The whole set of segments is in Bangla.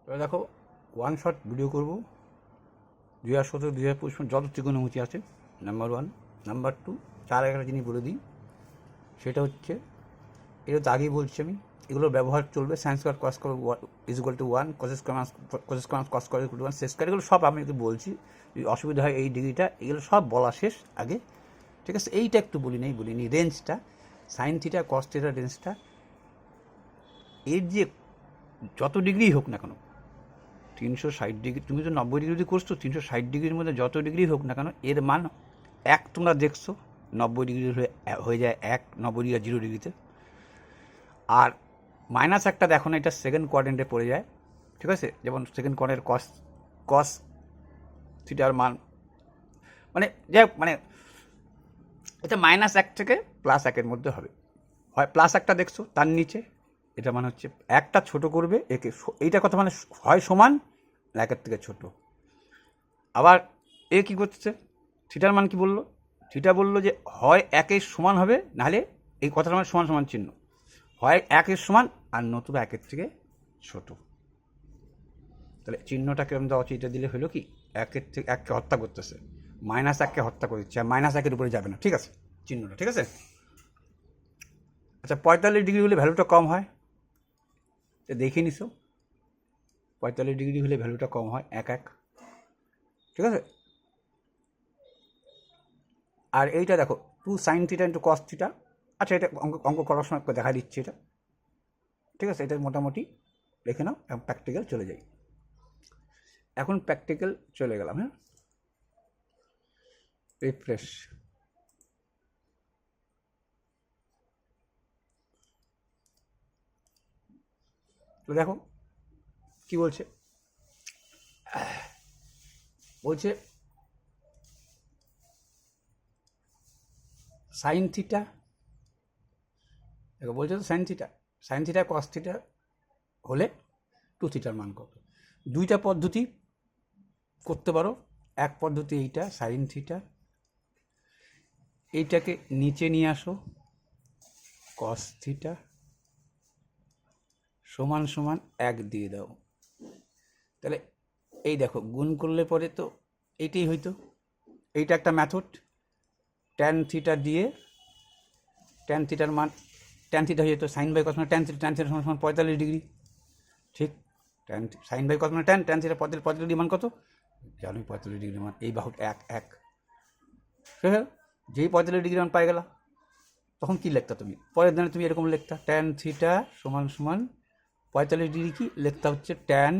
এবার দেখো ওয়ান শট ভিডিও করবো 2017-2025 যত ত্রিকোণমিতি আছে নাম্বার 1। নাম্বার 2, তার একটা জিনিস বলে দিই, সেটা হচ্ছে এটা তো আগেই বলছি আমি, এগুলোর ব্যবহার চলবে sine square cos is equal to 1, cos square cos square equal to 1, sec square, এগুলো সব আমি একটু বলছি। যদি অসুবিধা হয় এই ডিগ্রিটা, এগুলো সব বলা শেষ আগে, ঠিক আছে? এইটা একটু বলিনি রেঞ্জটা, সাইন থিটা কস থিটার রেঞ্জটা, এর যে যত ডিগ্রি হোক না কেন, 360 ডিগ্রি, তুমি তো 90 ডিগ্রি যদি করছো, 360 ডিগ্রির মধ্যে যত ডিগ্রি হোক না কেন, এর মান এক। তোমরা দেখছো 90 ডিগ্রি হয়ে যায় 1, 90 ডিগ্রি 0 ডিগ্রিতে। আর মাইনাস একটা দেখো না, এটা সেকেন্ড কোয়াড্রেন্টে পড়ে যায়, ঠিক আছে? যেমন সেকেন্ড কোয়াড্রেন্ট কস থিটার মান মানে যাই হোক, মানে এটা -1 থেকে +1 মধ্যে হবে। হয় +1টা দেখছো তার নিচে, এটা মানে হচ্ছে একটা ছোট করবে একে, এইটার কথা মানে হয় সমান 1 থেকে ছোট। আবার এ কী করছে, থিটার মান কি বললো, থিটা বললো যে হয় 1 সমান হবে, নাহলে এই কথাটা মানে সমান সমান চিহ্ন, হয় 1 সমান আর নতুবা 1 থেকে ছোট। তাহলে চিহ্নটা কেমন দেওয়া হচ্ছে, এটা দিলে হলো কি 1 থেকে 1কে হত্যা করতেছে, -1কে হত্যা করে দিচ্ছে, আর -1 উপরে যাবে না, ঠিক আছে চিহ্নটা, ঠিক আছে? আচ্ছা 45 ডিগ্রি হলে ভ্যালুটা কম হয়, এটা দেখে নিছো, 45 ডিগ্রি হলে ভ্যালুটা কম হয় 1, ঠিক আছে? আর এইটা দেখো 2 sin theta into cos theta, আচ্ছা এটা অঙ্ক করার সময় দেখা দিচ্ছে এটা, ঠিক আছে? এটা মোটামুটি দেখে নাও, প্র্যাকটিক্যাল চলে যাই। এখন প্র্যাকটিক্যাল চলে গেলাম, হ্যাঁ, রিফ্রেশ। তো দেখো কি বলছে, বলছে সাইন থিটা, দেখো বলছে তো সাইন থিটা কস থিটা হলে 2 থিটার মান কত। দুইটা পদ্ধতি করতে পারো, এক পদ্ধতি এইটা সাইন থিটা, এইটাকে নিচে নিয়ে আসো কস থিটা সমান সমান 1 দিয়ে দাও, তাহলে এই দেখো গুণ করলে পরে তো এইটাই হইতো। এইটা একটা মেথড, ট্যান থিটা দিয়ে ট্যান থিটার মান, ট্যান থিটা হয়ে যেত সাইন বাই কস, মানে ট্যান থিটা সমান সমান 45 ডিগ্রি, ঠিক? ট্যান সাইন বাই কস মানে ট্যান থিটা 45 ডিগ্রি মান কত জানো, 45 ডিগ্রি মান এই বাহুটা 1, ঠিক আছে? যেই 45 ডিগ্রি মান পাই গেলা, তখন কী লিখতা তুমি, পরের দিনে তুমি এরকম লিখতা ট্যান থিটা সমান সমান 45 ডিগ্রি, কি লিখতা হচ্ছে ট্যান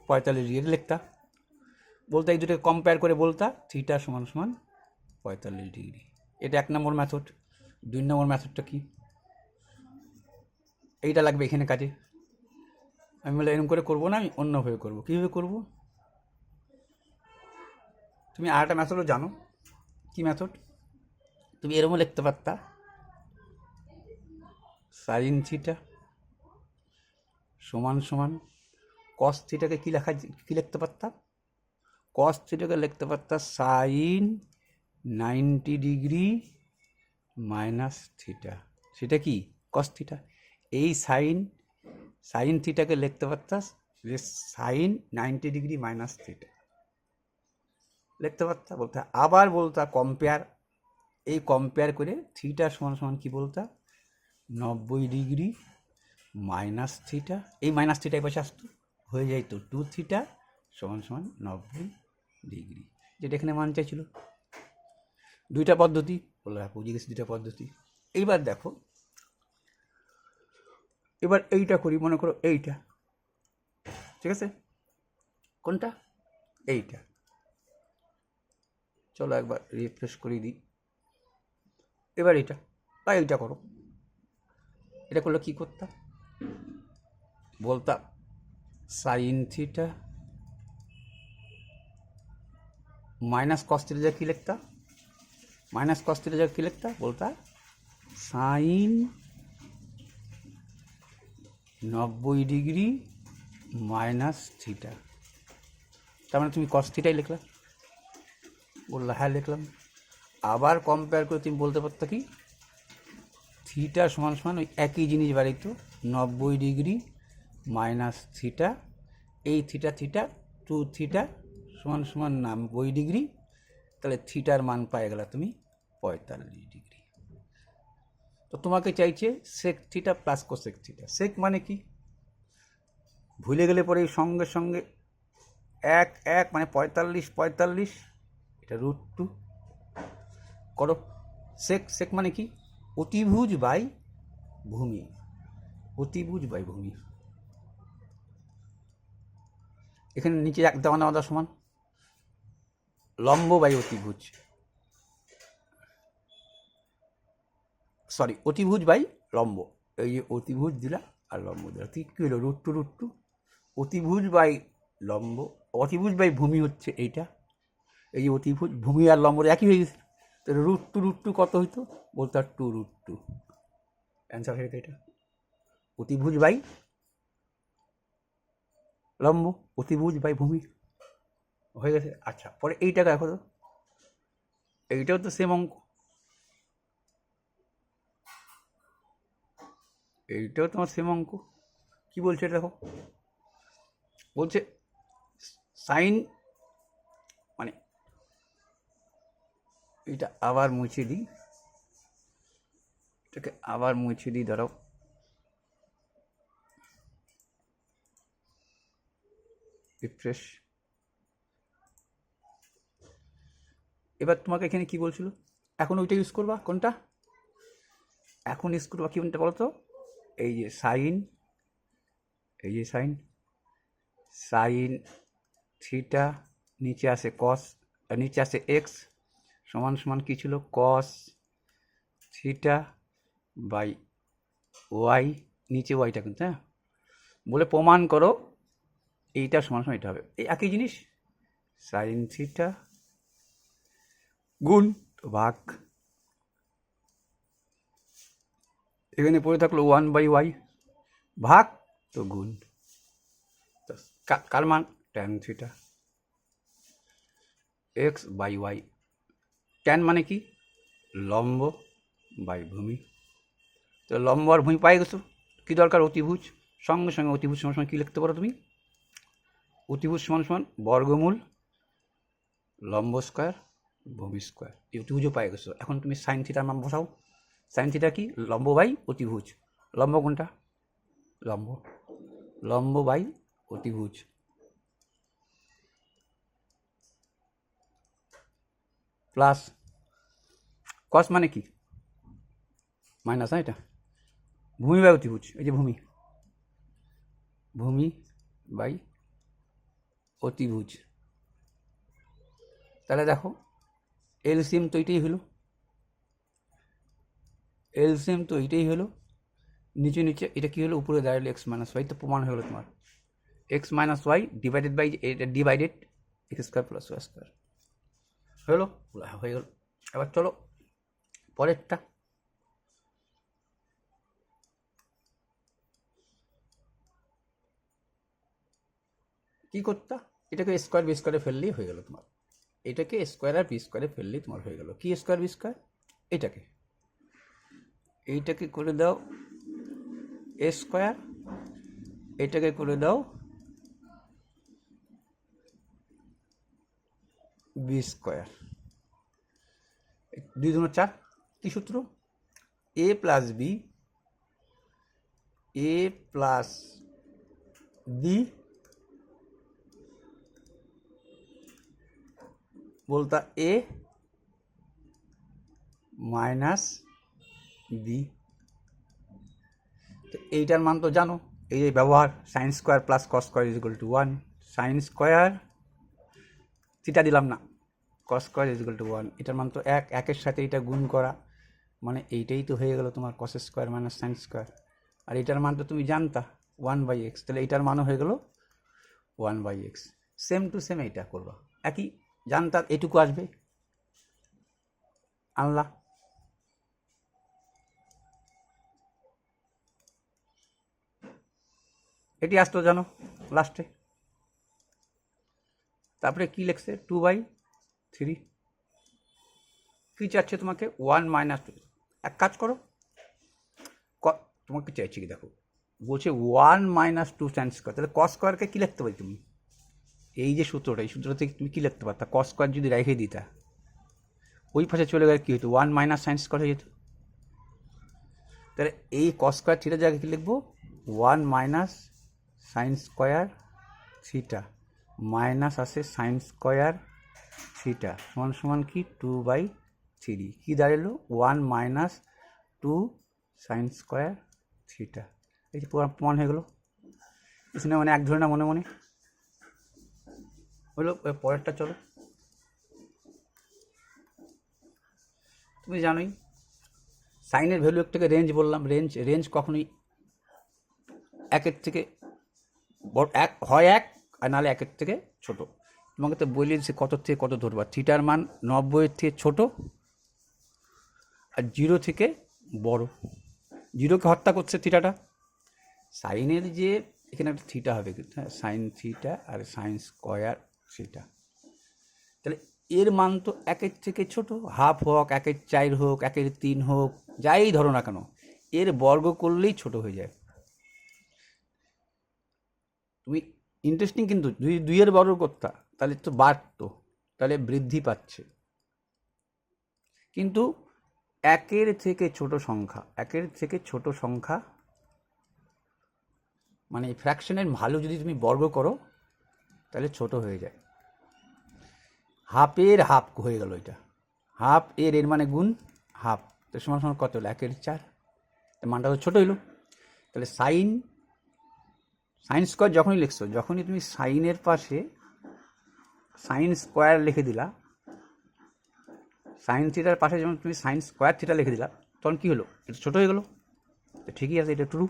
45 ডিগ্রি লিখতা, বলতে এই দুটোকে কম্পেয়ার করে বলতা থিটা সমান সমান 45 ডিগ্রি। এটা 1 নম্বর মেথড। 2 নম্বর মেথডটা কি, এইটা লাগবে এখানে কাজে। আমি বলে এরকম করে করবো না, আমি অন্যভাবে করবো। কীভাবে করবো, তুমি আর একটা মেথডও জানো, কি মেথড, তুমি এরকমও লিখতে পারতা সাইন থিটা সমান সমান কস থিটাকে কী লিখতে পারতা, কস থিটাকে লিখতে পারতা সাইন 90 ডিগ্রি মাইনাস থিটা, সেটা কি কস থিটা। এই সাইন থিটাকে লিখতে পারতাস যে সাইন 90 ডিগ্রি মাইনাস থিটা লিখতে পারতা, বলতে আবার বলতা কম্পেয়ার, এই কম্পেয়ার করে থিটা সমান সমান কী বলতা 90 ডিগ্রি মাইনাস থিটা, এই মাইনাস থিটা এই পাশে আসতো, হয়ে যাইতো 2 থিটা সমান সমান 90 ডিগ্রি, যেটা এখানে মান চাইছিল। দুইটা পদ্ধতি বলে বুঝে গেছি, দুইটা পদ্ধতি। এইবার দেখো, এবার এইটা করি, মনে করো এইটা, ঠিক আছে? কোনটা, এইটা, চলো একবার রিফ্রেশ করে দিই। এবার এটা বা এইটা করো, এটা করলে কী করতাম, বলতাম sine theta minus cos theta যা কী লিখতা, মাইনাস কস থিটা যা কী লিখতা, বলতা সাইন 90 ডিগ্রি মাইনাস থিটা, তার মানে তুমি কস থিটাই লিখলা, বললা হ্যাঁ লিখলাম। আবার কম্পেয়ার করে তুমি বলতে পারতো কি থিটা সমান সমান ওই একই জিনিস বাড়িত 90 ডিগ্রি মাইনাস থিটা, এই থিটা থিটা 2 থিটা সমান সমান 90 ডিগ্রি, তাহলে থিটার মান পাই গেলা তুমি 45 ডিগ্রি। তো তোমাকে চাইছে sec theta plus cosec theta. Sec মানে কি ভুলে গেলে পরে সঙ্গে সঙ্গে 1 মানে 45, এটা √2 করো। সেক সেক মানে কি অতিভুজ বাই ভূমি, অতিভুজ বাই ভূমি। এখানে নিচে এক দেওয়া নেওয়া সমান লম্ব বাই অতিভুজ, সরি অতিভুজ বাই লম্ব। এই যে অতিভুজ দিলা আর লম্ব দিলা, ঠিক কী হলো √2 অতিভুজ বাই লম্ব, অতিভুজ বাই ভূমি হচ্ছে এইটা। এই যে অতিভুজ ভূমি আর লম্ব একই হয়ে গেছে, তাহলে √2 কত হইতো বলতে আর 2√2 অ্যান্সার হয়ে যেত এটা। অতিভুজ বাই লম্ব, অতিভুজ বাই ভূমি হয়ে গেছে। আচ্ছা পরে এইটা দেখো তো, এইটাও তো সেম অঙ্ক, এইটাও তোমার সেম অঙ্ক। কী বলছে এটা দেখো, বলছে সাইন, মানে এটা আবার মুছে দিই, এটাকে আবার মুছে দিই, দাঁড়াও। রিফ্রেশ। এবার তোমাকে এখানে কি বলছিল, এখন ওইটা ইউজ করবা, কোনটা এখন ইউজ করবা, কি কোনটা বলো তো, এই যে সাইন, এই যে সাইন, সাইন থিটা নিচে আসে কস, নিচে আসে এক্স সমান সমান কী ছিল কস থিটা বাই ওয়াই, নিচে ওয়াইটা কিন্তু, হ্যাঁ বলে প্রমাণ করো এইটা সমান সমান এটা হবে। এই একই জিনিস, সাইন থিটা গুণ তো ভাগ, এখানে পড়ে থাকলো 1/y ভাগ তো গুণ, কার মান ট্যান থিটা x/y। ট্যান মানে কি লম্ব বাই ভূমি, তো লম্ব আর ভূমি পাই গেছো। কী দরকার অতিভুজ, সঙ্গে সঙ্গে অতিভুজ সমান সমান কী লিখতে পারো তুমি, অতিভুজ সমান সমান বর্গমূল লম্ব স্কোয়ার ভূমি স্কোয়ার, এই অতিভুজও পাই গেছো। এখন তুমি সাইন থিটার মান বসাও, সাইন থিটা কি লম্ব বাই অতিভুজ, লম্ব কোনটা লম্ব, লম্ব বাই অতিভুজ প্লাস কস মানে কি মাইনাস, হ্যাঁ এটা ভূমি বাই অতিভুজ, এই যে ভূমি, ভূমি বাই অতিভুজ। তাহলে দেখো এলসিএম তো এইটাই হলো, এলসিএম তো এইটাই হলো, নিচে নিচে এটা কী হলো উপরে দাঁড়ালো x-y, তো প্রমাণ হয়ে গেলো তোমার x-y ডিভাইডেড বাই এটা ডিভাইডেড x² + y² হলো, হয়ে গেল। এবার চলো পরেরটা, কী করতা, এটাকে স্কোয়ার বি স্কোয়ারে ফেললেই হয়ে গেল তোমার, এটাকে স্কোয়ার আর বি স্কোয়ারে ফেললেই তোমার হয়ে গেল। কি স্কোয়ার বি স্কোয়ার, এটাকে এইটাকে করে দাও এ স্কোয়ার, এটাকে করে দাও বি স্কোয়ার, 2 × 4 কী সূত্র, a plus B, A plus B বলতা এ মাইনাস বি। তো এইটার মান তো জানো, এই যে ব্যবহার sine square plus cos square = 1, sine square theta দিলাম না, কস স্কোয়ার = 1, এটার মান তো 1, 1-এর সাথে এটা গুণ করা, মানে এইটাই তো হয়ে গেল তোমার cos square minus sine square, আর এটার মান তো তুমি জানতা 1/x, তাহলে এইটার মানও হয়ে গেল 1/x। সেম টু সেম এইটা করবা, একই জানতা, এটুকু আসবে আনলা, এটি আসতো জানো লাস্টে। তারপরে কি লিখছে 2/3, কী চাচ্ছে তোমাকে 1 - 2। এক কাজ করো, তোমাকে চাইছি কি দেখো বলছে 1 - 2 সাইন স্কোয়ার, তাহলে কস স্কোয়ারকে কী লিখতে পারি তুমি? এই যে সূত্রটা, এই সূত্র থেকে তুমি কী লিখতে পারতা? কস স্কোয়ার যদি রেখে দিতা, ওই পাশে চলে গেলে কী হতো? 1 - সাইন স্কোয়ার হয়ে যেত। তাহলে এই কস স্কোয়ার থিটার জায়গায় কী লিখবো? 1 - সাইন স্কোয়ার থিটা মাইনাস আসে সাইন স্কোয়ার থিটা সমান সমান কি 2/3। কী দাঁড়ালো? 1 - 2 সাইন স্কোয়ার থিটা। এই যে প্রমাণ হয়ে গেলো। কিছু না মানে এক ধরে না মনে মনে হলো। পরেরটা চলো। তুমি জানোই সাইনের ভ্যালু একটাকে রেঞ্জ বললাম। রেঞ্জ কখনোই একের থেকে বড়, হয় এক আর নাহলে একের থেকে ছোট। তোমাকে তো বলি সে কত থেকে কত ধরবা। থিটার মান 90-এর থেকে ছোট আর 0 থেকে বড়। 0কে হত্যা করছে থিটাটা। সাইনের যে এখানে একটা থিটা হবে কিন্তু, হ্যাঁ, সাইন থিটা আর সাইন স্কোয়ার থিটা। তাহলে এর মান তো একের থেকে ছোট। হাফ হোক, 1/4 হোক, 1/3 হোক, যাই ধরো না কেন, এর বর্গ করলেই ছোট হয়ে যায়। তুমি ইন্টারেস্টিং কিন্তু, যদি 2-এর বর্গ করতা তাহলে তো বাড়তো, তাহলে বৃদ্ধি পাচ্ছে। কিন্তু একের থেকে ছোট সংখ্যা মানে ফ্র্যাকশনের ভালো যদি তুমি বর্গ করো তাহলে ছোট হয়ে যায়। হাফের হাফ হয়ে গেল এটা। হাফ এর মানে গুণ হাফ, তো সমান সমান কত হলো? 1/4। মানটা তো ছোটো হইলো। তাহলে সাইন স্কোয়ার যখনই লিখছো, যখনই তুমি সাইনের পাশে সাইন স্কোয়ার লিখে দিলা, সাইন থিটার পাশে যখন তুমি সাইন স্কোয়ার থিটা লিখে দিলা, তখন কী হলো? এটা ছোটো হয়ে গেলো। তো ঠিকই আছে, এটা ট্রু।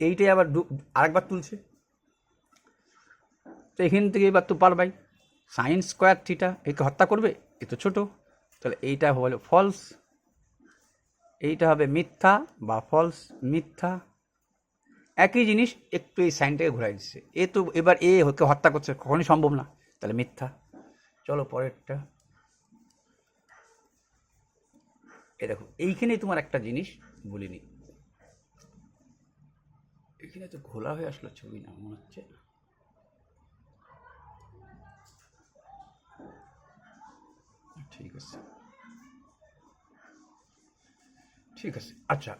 এইটাই আবার আরেকবার তুলছে, তো এখান থেকে এবার তো পারবাই সাইন স্কোয়ার থিটা একে হত্যা করবে, এ তো ছোটো, তাহলে এইটা হলো ফলস, এইটা হবে মিথ্যা বা ফলস। মিথ্যা একই জিনিস, একটু এই সাইনটাকে ঘুরাই দিচ্ছে। এ তো এবার এ ওকে হত্যা করছে, কখনই সম্ভব না, তাহলে মিথ্যা। চলো পরেরটা। এ দেখো, এইখানেই তোমার একটা জিনিস বলিনি। এখানে তো ঘোলা হয়ে আসলো ছবি, না মনে হচ্ছে। ঠিক আছে। আচ্ছা,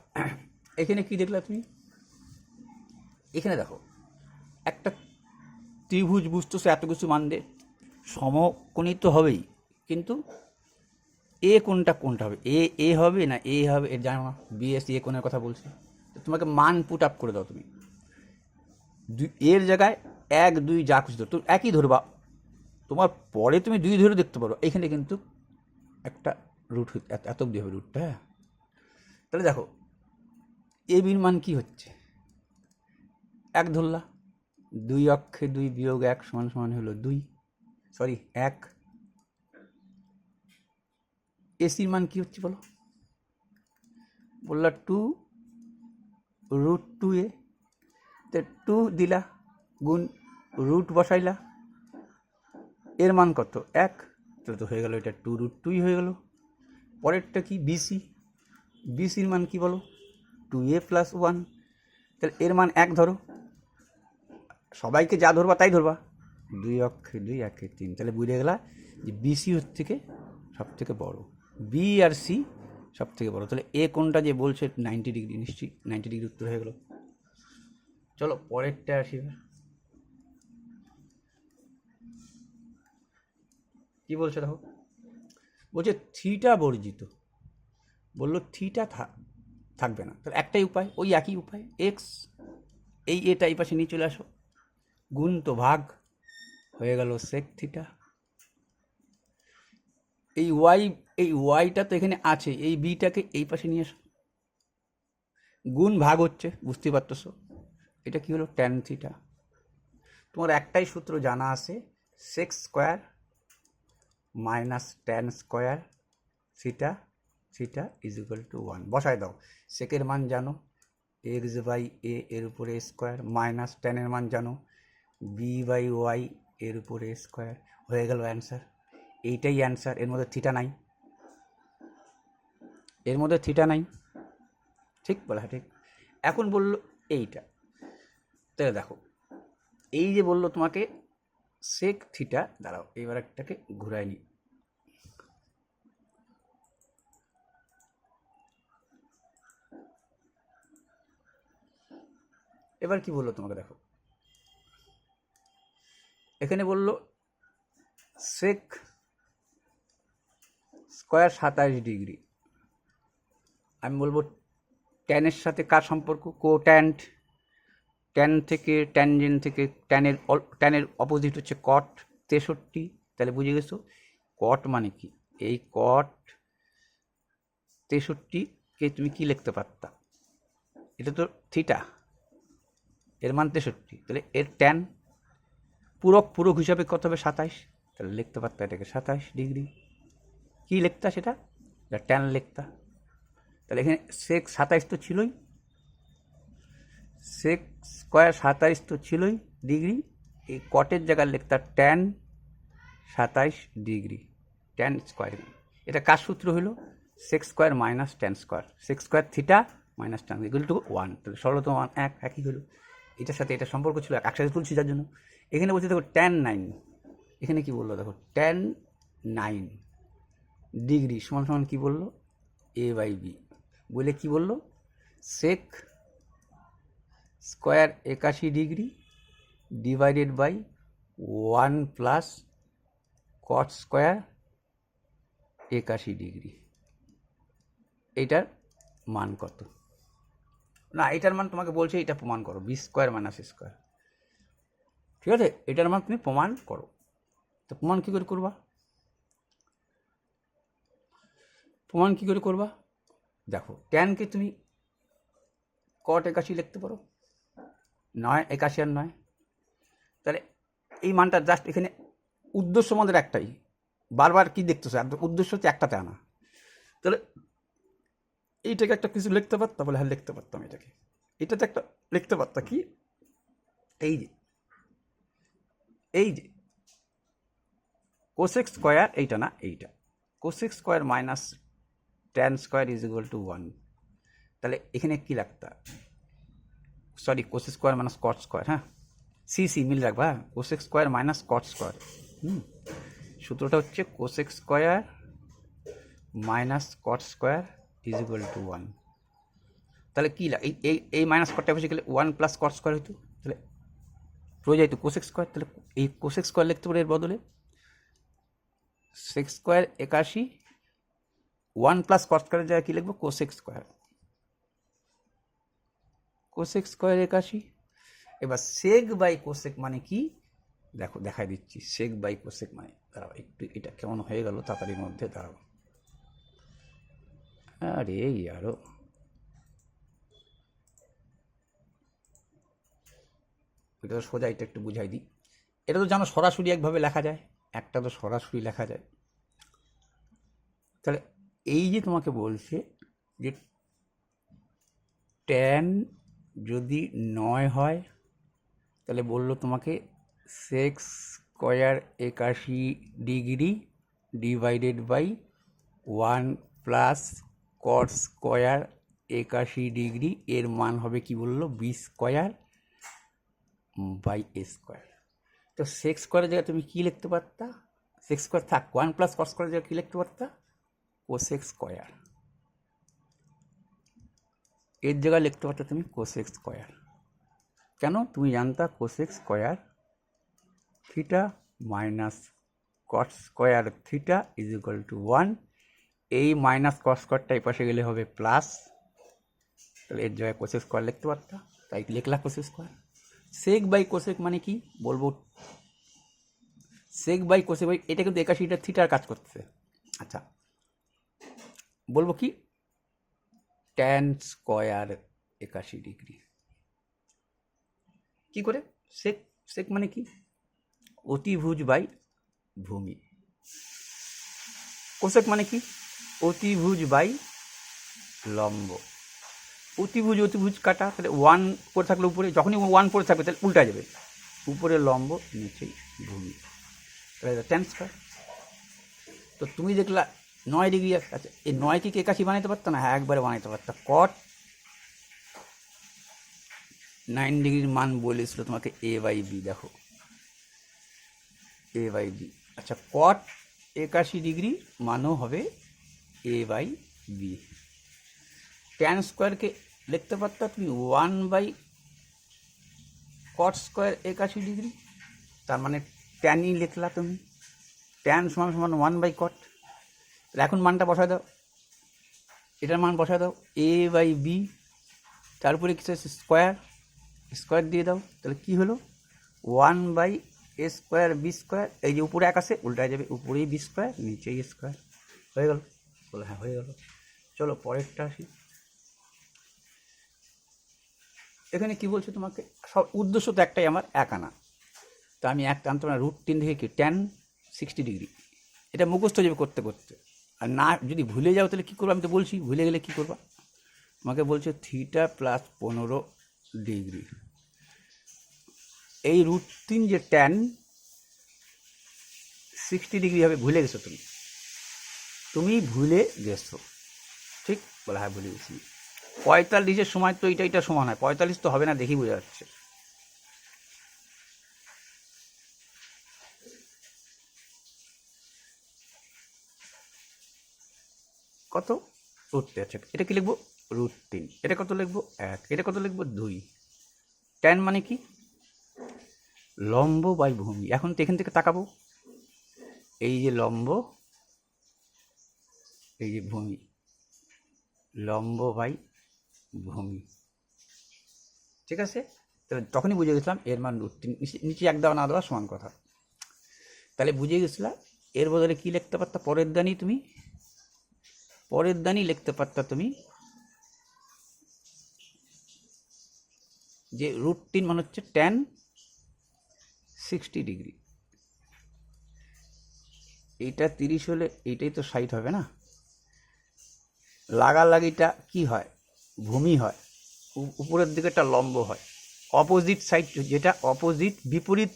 এখানে কি দেখলা তুমি? এখানে দেখো একটা ত্রিভুজ বুঝতেছে, এত কিছু মানবে, সমকোণী তো হবেই, কিন্তু এ কোনটা হবে? এ হবে না এ হবে, এর জানো না। বিএস এ কোণের কথা বলছি, তো তোমাকে মান পুট আপ করে দাও তুমি। এর জায়গায় 1, 2 যা খুশি ধরো, তো একই ধরবা। তোমার পরে তুমি 2 ধরে দেখতে পারো, এখানে কিন্তু একটা রুট এত অব্দি হবে রুটটা। হ্যাঁ, তাহলে দেখো এ বির মান কি হচ্ছে? 1 ধরলা, 2 অক্ষে 2 বিয়োগ 1 সমান সমান হলো 2, সরি 1। এসির মান কি হচ্ছে বলো? বললা 2√2a, তো 2 দিলা গুণ রুট বসাইলা, এর মান কত? 1, তো হয়ে গেল এটা 2√2 হয়ে গেল। পরেরটা কি? বিসির মান কি বলো? 2a + 1, তাহলে এর মান 1 ধরো, সবাইকে যা ধরবা তাই ধরবা। 2 অক্ষে 2, 1 3, তাহলে বুঝে গেলা যে বিসি হচ্ছে সব থেকে বড়, বি আর সি সব থেকে বড়। তাহলে এ কোনটা যে বলছে 90 ডিগ্রি, নিশ্চয়ই 90 ডিগ্রি উত্তর হয়ে গেল। চলো পরেরটা আসি। কি বলছে দেখো, বলছে থিটা বর্জিত। বললো থিটা থাকবে না, তাহলে একটাই উপায়, ওই একই উপায়, এক্স, এটা এই পাশে নিয়ে চলে আসো, গুণ তো ভাগ হয়ে গেল সেক থিটা। এই ওয়াইটা তো এখানে আছে, এই বিটাকে এই পাশে নিয়ে আসো, গুণ ভাগ হচ্ছে, বুঝতে পারতেছো। এটা কি হলো? Tan theta. তোমার একটাই সূত্র জানা আছে, sec square minus tan square theta = 1। বসায় দাও, সেকের মান জানো x/a এর উপরে স্কোয়ার, মাইনাস ট্যানের মান জানো b/y এর উপরে স্কোয়ার। হয়ে গেল অ্যান্সার। এইটাই অ্যান্সার, এর মধ্যে থিটা নাই। ঠিক বলা, ঠিক। এখন বললো এইটা, তাহলে দেখো এই যে বললো তোমাকে সেক থিটা, দাঁড়াও এবার একটাকে ঘুরাই নি, এবার কি বললো তোমাকে দেখো, এখানে বললো সেক স্কোয়ার 27 ডিগ্রি, আমি বলবো ট্যানের সাথে কার সম্পর্ক, কোট্যান্ট, ট্যান থেকে ট্যানজেন্ট থেকে ট্যানের অপোজিট হচ্ছে কট 63, তাহলে বুঝে গেছো কট মানে কি, এই কট 63কে তুমি কি লিখতে পারতা, এটা তো থিটা, এর মান 63, তাহলে এর ট্যান পূরক হিসাবে কত হবে 27, তাহলে লিখতে পারতা এটাকে 27 ডিগ্রি, কি লিখতা সেটা ট্যান লিখতা, তাহলে এখানে সেক 27 তো ছিলই, সেক স্কোয়ার 27 তো ছিলই ডিগ্রি, এই কটের জায়গায় লিখতা ট্যান 27 ডিগ্রি, ট্যান স্কোয়ার, এটা কার সূত্র হলো sec square minus tan square, sec square theta minus tan equal to 1, তাহলে সরলতম 1 একই হলো, এটার সাথে এটা সম্পর্ক ছিল একসাথে তুলছি যার জন্য। এখানে বলছে দেখো ট্যান 9, এখানে কি বললো দেখো ট্যান 9 ডিগ্রি সমান সমান কী বললো a/b, বলে কি বললো sec square 81 degree divided by 1 plus cot square 81 degree, এইটার মান কত, না এটার মান তোমাকে বলছে এটা প্রমাণ করো, বি স্কোয়ার মাইনাস স্কোয়ার, ঠিক আছে, এটার মান তুমি প্রমাণ করো, তো প্রমাণ কী করে করবা, প্রমাণ কী করে করবা, দেখো ট্যানকে তুমি কট 81 লিখতে পারো, 9 81 আর 9, তাহলে এই মানটা জাস্ট এখানে উদ্দেশ্য আমাদের একটাই, বারবার কি দেখতেছো উদ্দেশ্য হচ্ছে একটাতে আনা, তাহলে এইটাকে একটা কিছু লিখতে পারতাম, বলে হ্যাঁ লিখতে পারতাম, এটাকে এটাতে একটা লিখতে পারতাম কি, এই যে কোসেক স্কোয়ার, এইটা না এইটা cosec square minus tan square is equal to 1, তাহলে এখানে কি রাখতা, sorry cosec square minus cot square, হ্যাঁ সি মিল রাখবা, cosec square minus cot square, সূত্রটা হচ্ছে cosec square minus cot square is equal to 1, তাহলে কী এই মাইনাস কটটা বসে গেলে 1 প্লাস কট স্কোয়ার হইতো, তাহলে রয়ে যাইতো কোসেক স্কোয়ার, তাহলে এই কোসেক স্কোয়ার লিখতে পারে এর বদলে সেক স্কোয়ার 81, 1 প্লাস কট স্কোয়ারের জায়গায় কী লিখবো কোসেক স্কোয়ার 81, এবার সেক বাই কোসেক মানে কি দেখো দেখাই দিচ্ছি, সেক বাই কোসেক মানে দাঁড়াও একটু এটা কেমন হয়ে গেল তাড়াতাড়ির মধ্যে, দাঁড়াও আরে আরো এটা তো সোজা, এটা একটু বুঝাই দিই, এটা তো জানো সরাসরি একভাবে লেখা যায়, একটা তো সরাসরি লেখা যায়, তাহলে এই যে তোমাকে বলছে যে ট্যান যদি 9 হয় তাহলে বললো তোমাকে sec square 81 degree divided by 1 plus cot square 81 degree, এর মান হবে কি বললো b square by a square, তো সেক স্কোয়ারের জায়গায় তুমি কী লিখতে পারতা, সেক স্কোয়ার থাক, 1 প্লাস কট স্কোয়ারের জায়গায় কী লিখতে পারতা কোসেক স্কোয়ার, এর জায়গায় লিখতে পারতা তুমি কোসেক স্কোয়ার, কেন তুমি জানতা cosec square theta minus cot square theta is equal to 1, এই মাইনাস কট স্কোয়ারটা এই পাশে গেলে হবে প্লাস, তাহলে এর জায়গায় কোসেক স্কোয়ার লিখতে পারতা, তাই লিখলা cosec square. Sec by cosec মানে কি বলবো, সেক বাই কোসেক বাই এটা কিন্তু 81টা থিটার কাজ করতেছে, আচ্ছা বলবো কি ট্যান স্কোয়ার 81 ডিগ্রি, কি করে সেক, সেক মানে কি অতিভুজ বাই ভূমি, কোসেক মানে কি অতিভুজ বাই লম্ব, অতিভুজ কাটা, তাহলে 1 পড়ে থাকলে উপরে, যখনই 1 পড়ে থাকবে তাহলে উল্টা যাবে, উপরে লম্ব নিচেই ভূমি, তাহলে ট্যান স্কোয়ার, তো তুমি দেখলা 9 ডিগ্রি, আচ্ছা এই 9 কি 81 বানাইতে পারতো না, হ্যাঁ একবারে বানাইতে পারতো, কট 9 ডিগ্রির মান বলেছিল তোমাকে এ বাই বি, দেখো এ বাই বি। আচ্ছা, কট 81 ডিগ্রি মানও হবে এ বাই বি। ট্যান স্কোয়ারকে লিখতে পারতো তুমি 1 বাই কট স্কোয়ার 81 ডিগ্রি, তার মানে ট্যানই লিখলা তুমি, ট্যান সমান সমান 1 বাই কট। এখন মানটা বসায় দাও, এটার মান বসায় দাও এ বাই বি, তারপরে কিছু স্কোয়ার, স্কোয়ার দিয়ে দাও, তাহলে কী হলো 1 by a square b square. এই যে উপরে এক আছে উল্টায় যাবে, উপরেই বি স্কোয়ার নিচেই স্কোয়ার, হয়ে গেল। বলে হ্যাঁ হয়ে গেল। চলো পরেরটা আসি। এখানে কি বলছো তোমাকে, সব উদ্দেশ্য তো একটাই আমার, এক আনা। তা আমি এক আনতে পারি √3 থেকে কি ট্যান 60 ডিগ্রি, এটা মুখস্থ যাবে করতে করতে। আর না যদি ভুলে যাও তাহলে কী করবো, আমি তো বলছি ভুলে গেলে কী করবা। আমাকে বলছে থিটা প্লাস 15 ডিগ্রি। এই √3 যে ট্যান 60 ডিগ্রি হবে, ভুলে গেছো তুমি ভুলে গেছো, ঠিক বলে হ্যাঁ ভুলে গেছি। 45-এর সময় তো এটা সমান হয়, 45 তো হবে না, দেখি বোঝা যাচ্ছে। কত √3, আচ্ছা এটা কি লিখবো √3, এটা কত লিখবো 1, এটা কত লিখবো 2। ট্যান মানে কি লম্ব বাই ভূমি। এখন তো এখান থেকে তাকাবো, এই যে লম্ব, এই যে ভূমি, লম্ব বাই ভূমি, ঠিক আছে। তাহলে তখনই বুঝে গেছিলাম এর মান √3, নিচে এক দেওয়া না দেওয়া সমান কথা। তাহলে বুঝে গেছিলাম এর বদলে কি লিখতে পারতা, পরের দানই তুমি, পরের দানই লিখতে পারতা তুমি যে √3 মানে হচ্ছে ট্যান 60 ডিগ্রি। এইটা 30 হলে এইটাই তো 60 হবে না। লাগালাগিটা কি হয়, ভূমি হয়, উপরের দিকে একটা লম্ব হয়, অপোজিট সাইড যেটা অপোজিট বিপরীত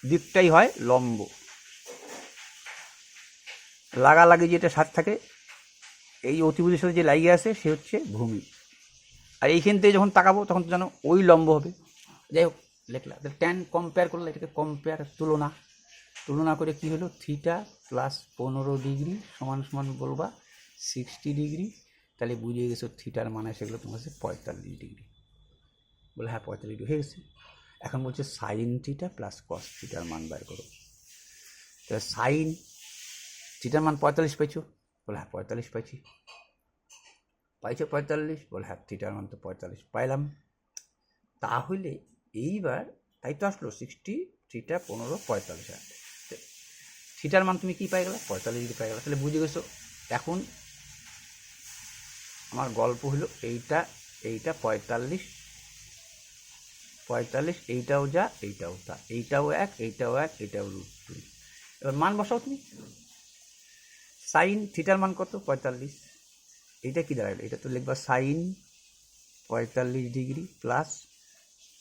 দিকটাই হয় লম্ব। লাগালাগি যেটা সাথে থাকে, এই অতিভুজের সাথে যে লাগিয়ে আসে সে হচ্ছে ভূমি। আর এইখান থেকে যখন তাকাবো তখন তো জানো ওই লম্ব হবে। যাই হোক লিখলাম, ট্যান কম্পেয়ার করলে এটাকে কম্পেয়ার তুলনা করে কি হলো, থিটা প্লাস 15 ডিগ্রি সমান সমান বলবা 60 ডিগ্রি। তাহলে বুঝে গেছো থিটার মানে সেগুলো তোমার কাছে 45 ডিগ্রি। বলে হ্যাঁ 45 ডিগ্রি হয়ে গেছে। এখন বলছে সাইন থিটা প্লাস কস থিটার মান বার করো। তাহলে সাইন থিটার মান 45 পাইছো, বলে হ্যাঁ 45 পাইছি। পাইছো 45, বলে হ্যাঁ থিটার মান তো 45 পাইলাম। তাহলে এইবার তাই তো আসলো 60 থিটা 15 45। থিটার মান তুমি কি পাই গেলা, 45 ডিগ্রি পাই গেলা। তাহলে বুঝে গেছো এখন আমার গল্প হলো এইটা 45, এইটাও যা এইটাও তা, এইটাও এক এইটাও √2। এবার মান বসাও তুমি, সাইন থিটার মান কত 45, এইটা কি দাঁড়ালো, এটা তো লিখবা sine 45 degree plus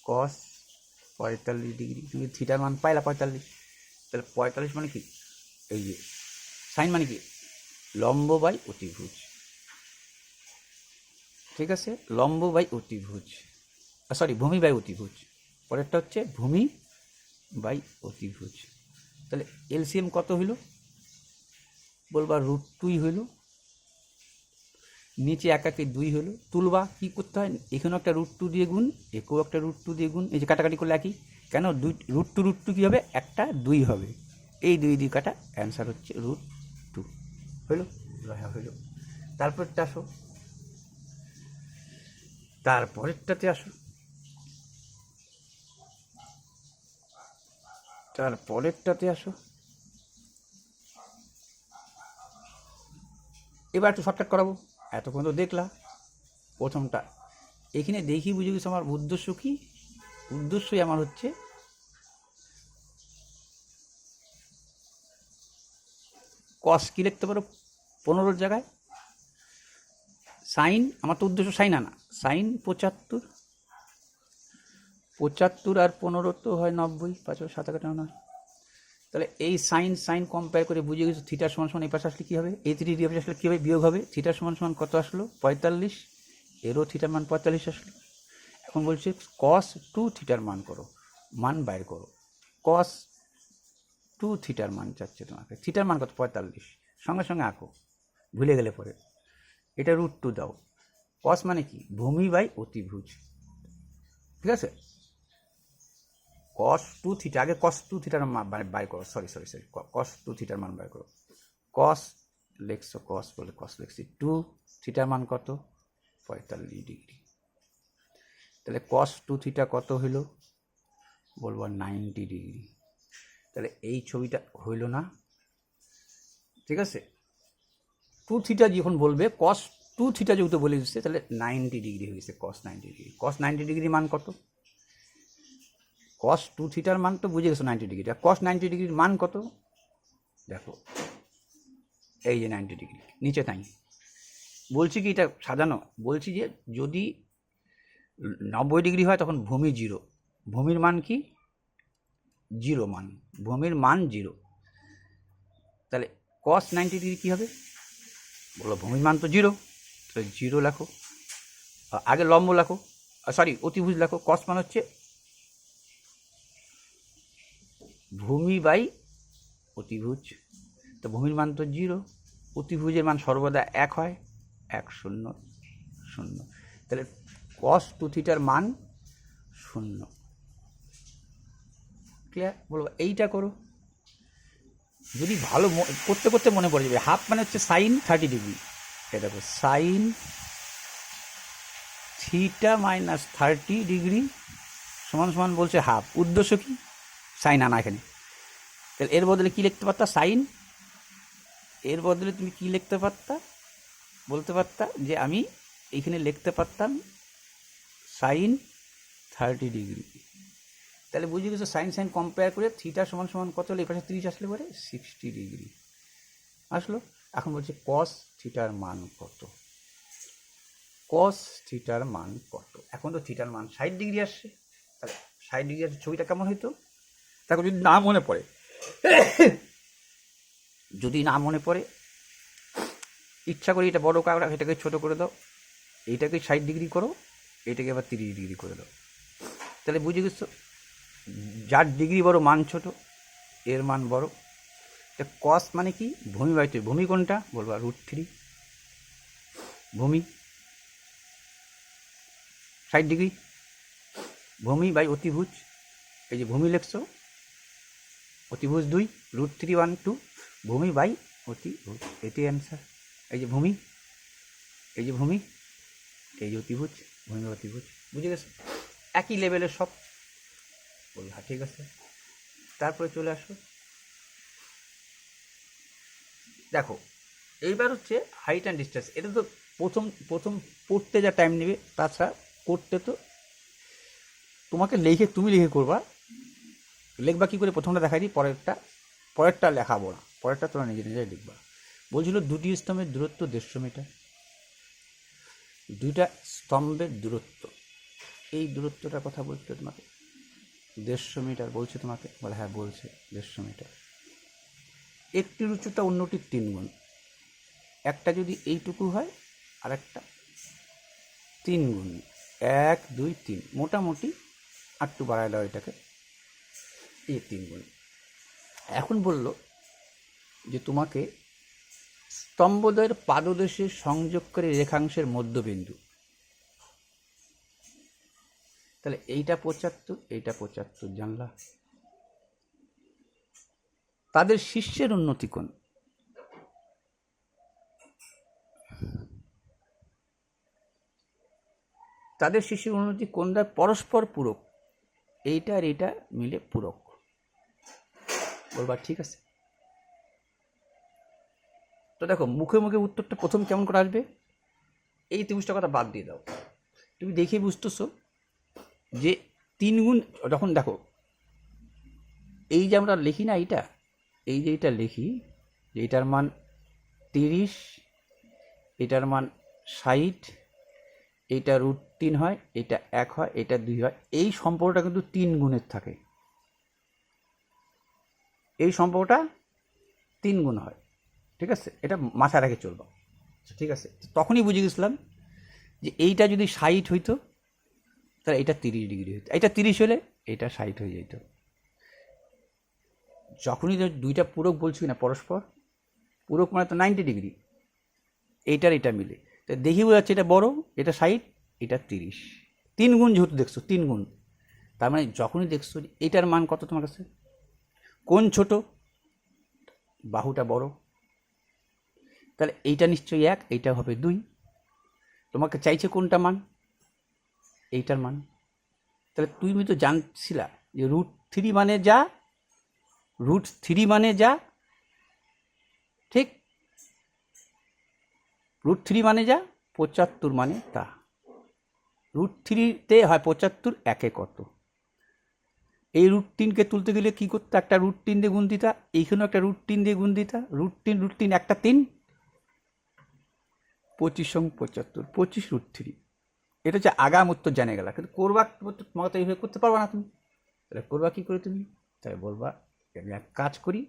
cos 45 degree. তুমি থিটার মান পাইলা 45, তাহলে 45 মানে কি, এই যে সাইন মানে কি লম্ব বাই অতিভুজ, ঠিক আছে, লম্ব বাই অতিভুজ, সরি ভূমি বাই অতিভুজ। পরেরটা হচ্ছে ভূমি বাই অতিভুজ। তাহলে এলসিএম কত হইল, বলবা √2 হইল, নিচে একাকে 2 হলো। তুলবা কি করতে হয়, এখানেও একটা √2 দিয়ে গুণ, একেও একটা √2 দিয়ে গুণ, এই যে কাটাকাটি করলে একই, কেন √2 কী হবে, একটা 2 হবে, এই 2 দিয়ে কাটা, অ্যান্সার হচ্ছে √2 হইল। হ্যাঁ হইল। তারপরেরটা আসো, তারপরেরটাতে আসো, এবার একটু শর্টকাট করাবো। এতক্ষণ তো দেখলা প্রথমটা, এখানে দেখি বুঝে গেছো আমার উদ্দেশ্য কি, উদ্দেশ্যই আমার হচ্ছে কস কি লিখতে পারো 15 জায়গায়, সাইন, আমার তো উদ্দেশ্য সাইন আনা, সাইন 75 আর 15 তো হয় 90, 5 7 9। তাহলে এই সাইন কম্পেয়ার করে বুঝে গেছো থিটার সমান সমান এই পাশে আসলে কী হবে, এই 3 ডিগ্রি আসলে কী হবে, বিয়োগ হবে। থিটার সমান সমান কত আসলো 45, এরও থিটার মান 45 আসলো। এখন বলছে কস 2 থিটার মান করো, মান বাইর করো। কস 2 থিটার মান চাচ্ছে তোমাকে। থিটার মান কত? 45। সঙ্গে সঙ্গে আঁকো, ভুলে গেলে পরে। এটা √2 দাও। কস মানে কি? ভূমি বাই অতিভুজ, ঠিক আছে? কস 2 থিটা, আগে কস 2 থিটার মান বাইর করো। সরি, কস 2 থিটার মান বাইর করো। কস লিখছো, কস বলে কস লিখছি। 2 থিটার মান কত? 45 ডিগ্রি। তাহলে কস 2 থিটা কত হইল? বলবো 90 ডিগ্রি। তাহলে এই ছবিটা হইল না, ঠিক আছে? 2 থিটা যখন বলবে, কস 2 থিটা যেহেতু বলে দিচ্ছে, তাহলে 90 ডিগ্রি হয়েছে। কস 90 ডিগ্রি। কস 90 ডিগ্রি মান কত? কস 2 থিটার মান তো বুঝে গেছো 90 ডিগ্রি। আর কস 90 ডিগ্রির মান কত? দেখো, এই যে 90 ডিগ্রি নিচে তাই। বলছি কি এটা সাজানো? বলছি যে যদি 90 ডিগ্রি হয় তখন ভূমি 0। ভূমির মান কি? 0 মান। ভূমির মান 0। তাহলে কস 90 ডিগ্রি কী হবে? বলো, ভূমির মান তো 0, তাহলে 0 লেখো। আগে লম্ব লেখো, সরি অতিভুজ লেখো। কস মান হচ্ছে ভূমি বাই অতিভুজ। তো ভূমির মান তো 0, অতিভুজের মান সর্বদা 1 হয়, 1 0 0। তাহলে কস 2 থিটার মান 0। ক্লিয়ার? বলবো এইটা করো। যদি ভালো করতে করতে মনে পড়ে যাবে। হাফ মানে হচ্ছে সাইন 30 ডিগ্রি। এটা দেখো, সাইন থিটা মাইনাস 30 ডিগ্রি সমান সমান বলছে হাফ। উদ্দেশ্য কি? সাইন আনা এখানে। তাহলে এর বদলে কি লিখতে পারতা? সাইন। এর বদলে তুমি কি লিখতে পারতা? বলতে পারতা যে আমি এইখানে লিখতে পারতাম সাইন 30 ডিগ্রি। তাহলে বুঝে গেছো, সাইন সাইন কম্পেয়ার করে থিটা সমান সমান কত হলে এই পাশে 30 আসলে পরে 60 ডিগ্রি আসলো। এখন বলছে কস থিটার মান কত? কস থিটার মান কত? এখন তো থিটার মান 60 ডিগ্রি আসছে। তাহলে 60 ডিগ্রি আসছে, ছবিটা কেমন হইতো? তাকে যদি না মনে পড়ে, যদি না মনে পড়ে, ইচ্ছা করি এটা বড় কাগজ, এটাকে ছোট করে দাও, এইটাকে 60 ডিগ্রি করো, এইটাকে আবার 30 ডিগ্রি করে দাও। তাহলে বুঝে গেছো, যার ডিগ্রি বড় মান ছোট, এর মান বড়। কস মানে কি? ভূমি বাই অতিভুজ। ভূমি কোনটা? বলবা √3। ভূমি 60 ডিগ্রি, ভূমি বাই অতিভুজ। এই যে ভূমি লিখছো, অতিভুজ 2, √3 1 2, ভূমি বাই অতিভুজ, এটাই অ্যান্সার। এই যে ভূমি, এই যে ভূমি, এই যে অতিভুজ, ভূমি বাই অতিভুজ। বুঝে গেছো? একই লেভেলের সব। বললা ঠিক আছে। তারপরে চলে আসো, দেখো এইবার হচ্ছে হাইট অ্যান্ড ডিস্টেন্স। এটা তো প্রথম প্রথম পড়তে যা টাইম নেবে, তাছাড়া করতে তো তোমাকে তুমি লিখে করবা। লিখবা কী করে? প্রথমটা দেখাই দিই, পরেরটা লেখাবো না, পরেরটা তোমরা নিজে নিজে লিখবা। বলছিল দুটি স্তম্ভের দূরত্ব 150 মিটার। দুইটা স্তম্ভের দূরত্ব, এই দূরত্বটার কথা বলছিল তোমাকে। 150 মিটার বলছে তোমাকে। বলে হ্যাঁ বলছে 150 মিটার। একটির উচ্চতা অন্যটির 3 গুণ। একটা যদি এইটুকু হয়, আর একটা 3 গুণ। 1 2 3, মোটামুটি একটু বাড়ায় দাও এটাকে, এই 3 গুণ। এখন বলল যে তোমাকে স্তম্ভদ্বয়ের পাদদেশের সংযোগকারী রেখাংশের মধ্যবিন্দু। তাহলে এইটা 75, এইটা 75 জানলা। তাদের শীর্ষের উন্নতি কোণ। তাদের শীর্ষের উন্নতি কোণটা পরস্পর পূরক। এইটা আর এইটা মিলে পূরক। বলবার ঠিক আছে? তো দেখো, মুখে মুখে উত্তরটা প্রথম কেমন করে আসবে? এই ত্রিভুজটার কথা বাদ দিয়ে দাও। তুমি দেখে বুঝতেছো যে 3 গুণ। যখন দেখো এই যে আমরা লিখি না, এইটা, এই যে এইটা লিখি, যে এইটার মান 30, এটার মান 60, এইটা √3 হয়, এটা 1 হয়, এটা 2 হয়। এই সম্পর্কটা কিন্তু 3 গুণের থাকে। এই সম্পর্কটা 3 গুণ হয়, ঠিক আছে? এটা মাথায় রেখে চলবো, ঠিক আছে? তখনই বুঝে গেছিলাম যে এইটা যদি 60 হইতো, তাহলে এটা 30 ডিগ্রি হতো, এটা 30 হলে এটা 60 হয়ে যেত। যখনই দুইটা পূরক বলছি না পরস্পর, পূরক মানে তো 90 ডিগ্রি, এইটার এটা মিলে, তো দেখি বোঝা যাচ্ছে এটা বড়, এটা 60, এটা 30, 3 গুণ যেহেতু দেখছো, 3 গুণ, তার মানে যখনই দেখছো এটার মান কত তোমার কাছে, কোণ ছোট, বাহুটা বড়, তাহলে এইটা নিশ্চয়ই 1, এইটা হবে 2, তোমাকে চাইছে কোনটা মান, এইটার মান। তাহলে তুমি তো জানছিলা যে √3 মানে যা, √3 মানে যা, ঠিক, √3 মানে যা, 75 মানে তা। √3-তে হয় 75, একে কত, এই √3কে তুলতে গেলে কী করতে, একটা √3 দিয়ে গুণ দিতা, এইখানেও একটা √3 দিয়ে গুণ দিতা, √3 একটা 3, 25 75, 25 √3, এটা হচ্ছে আগাম উত্তর জানে গেলা, কিন্তু করবা তোমাকে তো এইভাবে করতে পারবা না তুমি, তাহলে করবা কী করে তুমি, তাই বলবা আমি এক কাজ করি,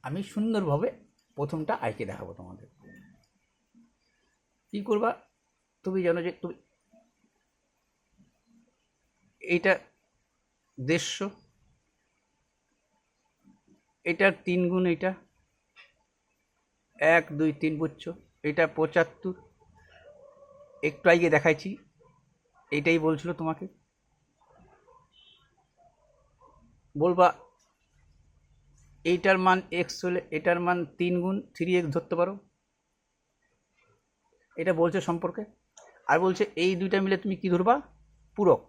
আমি সুন্দরভাবে প্রথমটা আইকে দেখাবো তোমাদের। কী করবা, তুমি জানো যে তুমি এইটা 150, এটার 3 গুণ, এইটা 1 2 3 বুঝছো, এটা 75, একটু আগে দেখাইছি, এইটাই বলছিল তোমাকে, বলবা এইটার মান এক্স হলে এটার মান 3 গুণ 3x ধরতে পারো, এটা বলছে সম্পর্কে। আর বলছে এই দুইটা মিলে তুমি কি ধরবা, পূরক,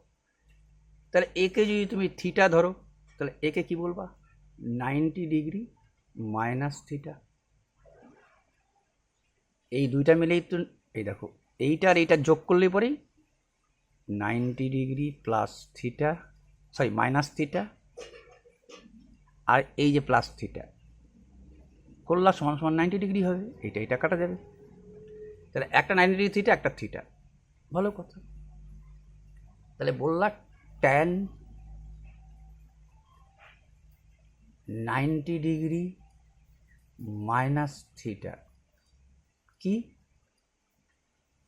তাহলে একে যদি তুমি থিটা ধরো, তাহলে একে কি বলবা, 90 ডিগ্রি মাইনাস থিটা, এই দুইটা মিলেই তো, এই দেখো এইটা আর এইটা যোগ করলেই পরেই 90 degree plus theta, sorry minus theta, আর এই যে প্লাস থিটা করলা সমান সমান 90 ডিগ্রি হবে, এটা কাটা যাবে, তাহলে একটা 90 ডিগ্রি থিটা, একটা থিটা, ভালো কথা। তাহলে বললা tan 90 ডিগ্রি মাইনাস থিটা কি,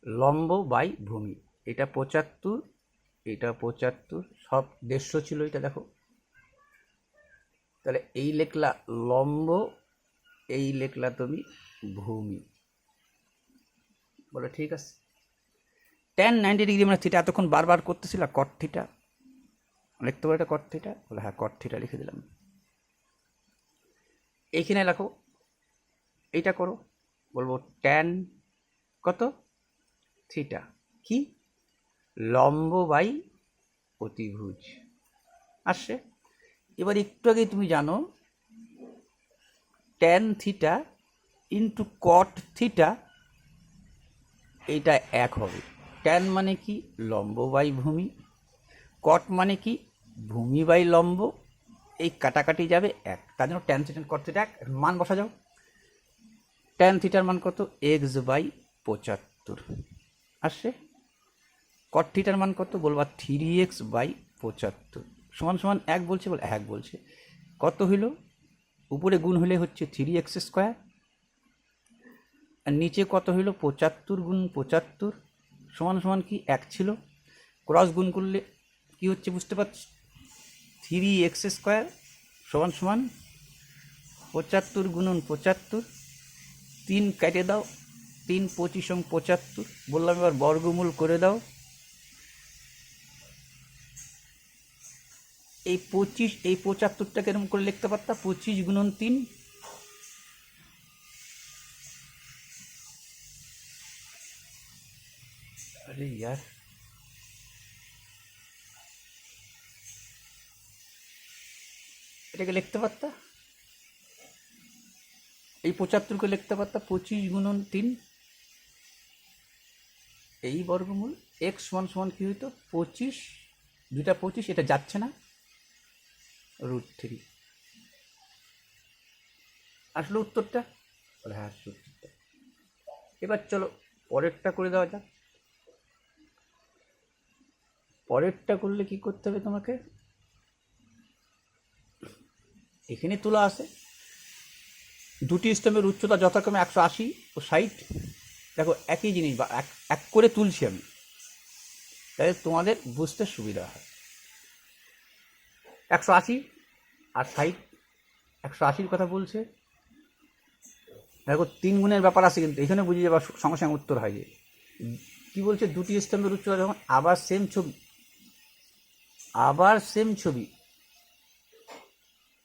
লম্ব বাই ভূমি, এটা 75, এটা 75, সব 150 ছিল, এটা দেখো, তাহলে এই লেখলা লম্ব, এই লেখলা তুমি ভূমি, বলে ঠিক আছে। tan 90 ডিগ্রি মানে থিটা, এতক্ষণ বারবার করতেছিল কট থিটা, লিখতে পারো এটা কট থিটা, বলে হ্যাঁ কট থিটা লিখে দিলাম। এইখানে লেখো, এইটা করো, বলবো tan কত থিটা কি, লম্ব বাই অতিভুজ আসছে। এবার একটু আগে তুমি জানো tan theta into cot theta, এইটা 1 হবে। tan মানে কি, লম্ব বাই ভূমি, কট মানে কি, ভূমি বাই লম্ব, এই কাটাকাটি যাবে 1, তার জন্য tan থিটা কট থিটা 1, মান বসা যাও। tan থিটার মান কত, x/75 আসছে। কট থিটার মান কত, বলবা 3x/75 সমান সমান 1 বলছে, বলে 1 বলছে, কত হইল, উপরে গুণ হলে হচ্ছে 3x² আর নিচে কত হইল 75 গুণ 75 সমান সমান কি 1 ছিল, ক্রস গুণ করলে কি হচ্ছে বুঝতে পারছি, 3x² সমান সমান 75 গুণন 75, 3 কেটে দাও, 3 25 75, বললাম এবার বর্গমূল করে দাও, এই 25 এই 75টাকে এরকম করে লিখতে পারতা 25 গুণন 3, আরে ইয়ার এটাকে লিখতে পারতা, এই 75কে লিখতে পারতা 25 গুণন 3, এই বর্গমূল, x সমান সমান কি হইতো 25, দুইটা 25, এটা যাচ্ছে না, √3 আসলে উত্তরটা, বলে হ্যাঁ আসলে উত্তরটা। এবার চলো পরেরটা করে দেওয়া যাক। পরেরটা করলে কি করতে হবে তোমাকে, এখানে তুলা আছে, দুটি স্তম্ভের উচ্চতা যথাক্রমে 180 ও 60। দেখো একই জিনিস বা এক করে তুলছি আমি, তাহলে তোমাদের বুঝতে সুবিধা হয়। 180 আর 60, 180-র কথা বলছে। দেখো 3 গুণের ব্যাপার আছে, কিন্তু এখানে বুঝে যাবার সঙ্গে সঙ্গে উত্তর হয় যে কী বলছে, দুটি স্তম্ভের উচ্চতা যখন আবার সেম ছবি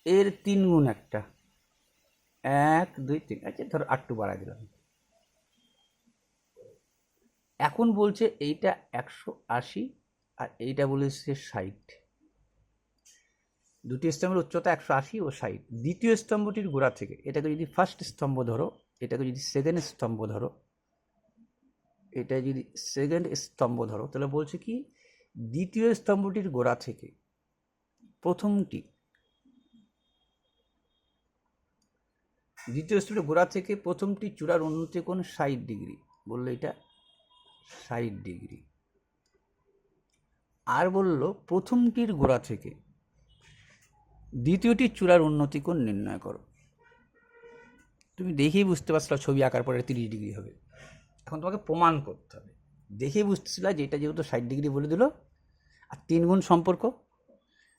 এর 3 গুণ একটা, 1 2 3, আচ্ছা ধরো 8 বাড়াই দিলাম। এখন বলছে এইটা 180 আর এইটা বলেছে 60। দুটি স্তম্ভের উচ্চতা 180 ও 60। দ্বিতীয় স্তম্ভটির গোড়া থেকে, এটাকে যদি ফার্স্ট স্তম্ভ ধরো, এটাকে যদি সেকেন্ড স্তম্ভ ধরো, এটা যদি সেকেন্ড স্তম্ভ ধরো, তাহলে বলছে কি দ্বিতীয় স্তম্ভটির গোড়া থেকে প্রথমটি চূড়ার উন্নতি কোণ 60 ডিগ্রি, বললো এটা 60 ডিগ্রি। আর বললো প্রথমটির গোড়া থেকে দ্বিতীয়টি চূড়ার উন্নতি কোণ নির্ণয় করো। তুমি দেখেই বুঝতে পারছিলা ছবি আঁকার পরে 30 ডিগ্রি হবে। এখন তোমাকে প্রমাণ করতে হবে। দেখেই বুঝতেছিলা যে এটা যেহেতু 60 ডিগ্রি বলে দিল, আর 3 গুণ সম্পর্ক,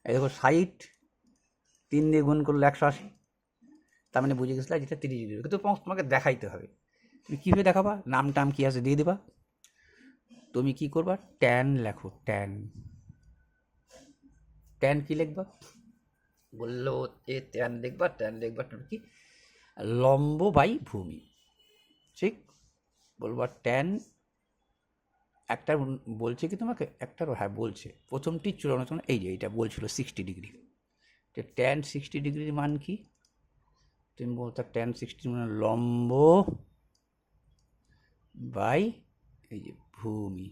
এই দেখো 60 3 দিয়ে গুণ করলে 180, তার মানে বুঝে গেছিলা যেটা 30 ডিগ্রি। কিন্তু তোমাকে দেখাইতে হবে। তুমি কীভাবে দেখাবা? নাম টাম কী আছে দিয়ে দেবা। তুমি কি করবা? ট্যান লেখো, ট্যান কি লিখবা? বললো যে ট্যান লিখবা কি লম্ব বাই ভূমি, ঠিক? বলবা ট্যান একটা বলছে কি তোমাকে একটারও, হ্যাঁ বলছে প্রথমটি চূড়ান্ত, এই যে এইটা বলছিল 60 ডিগ্রি। তো ট্যান 60 ডিগ্রির মান কি? তুমি বলতো ট্যান 60 মানে লম্ব বাই এই যে ভূমি,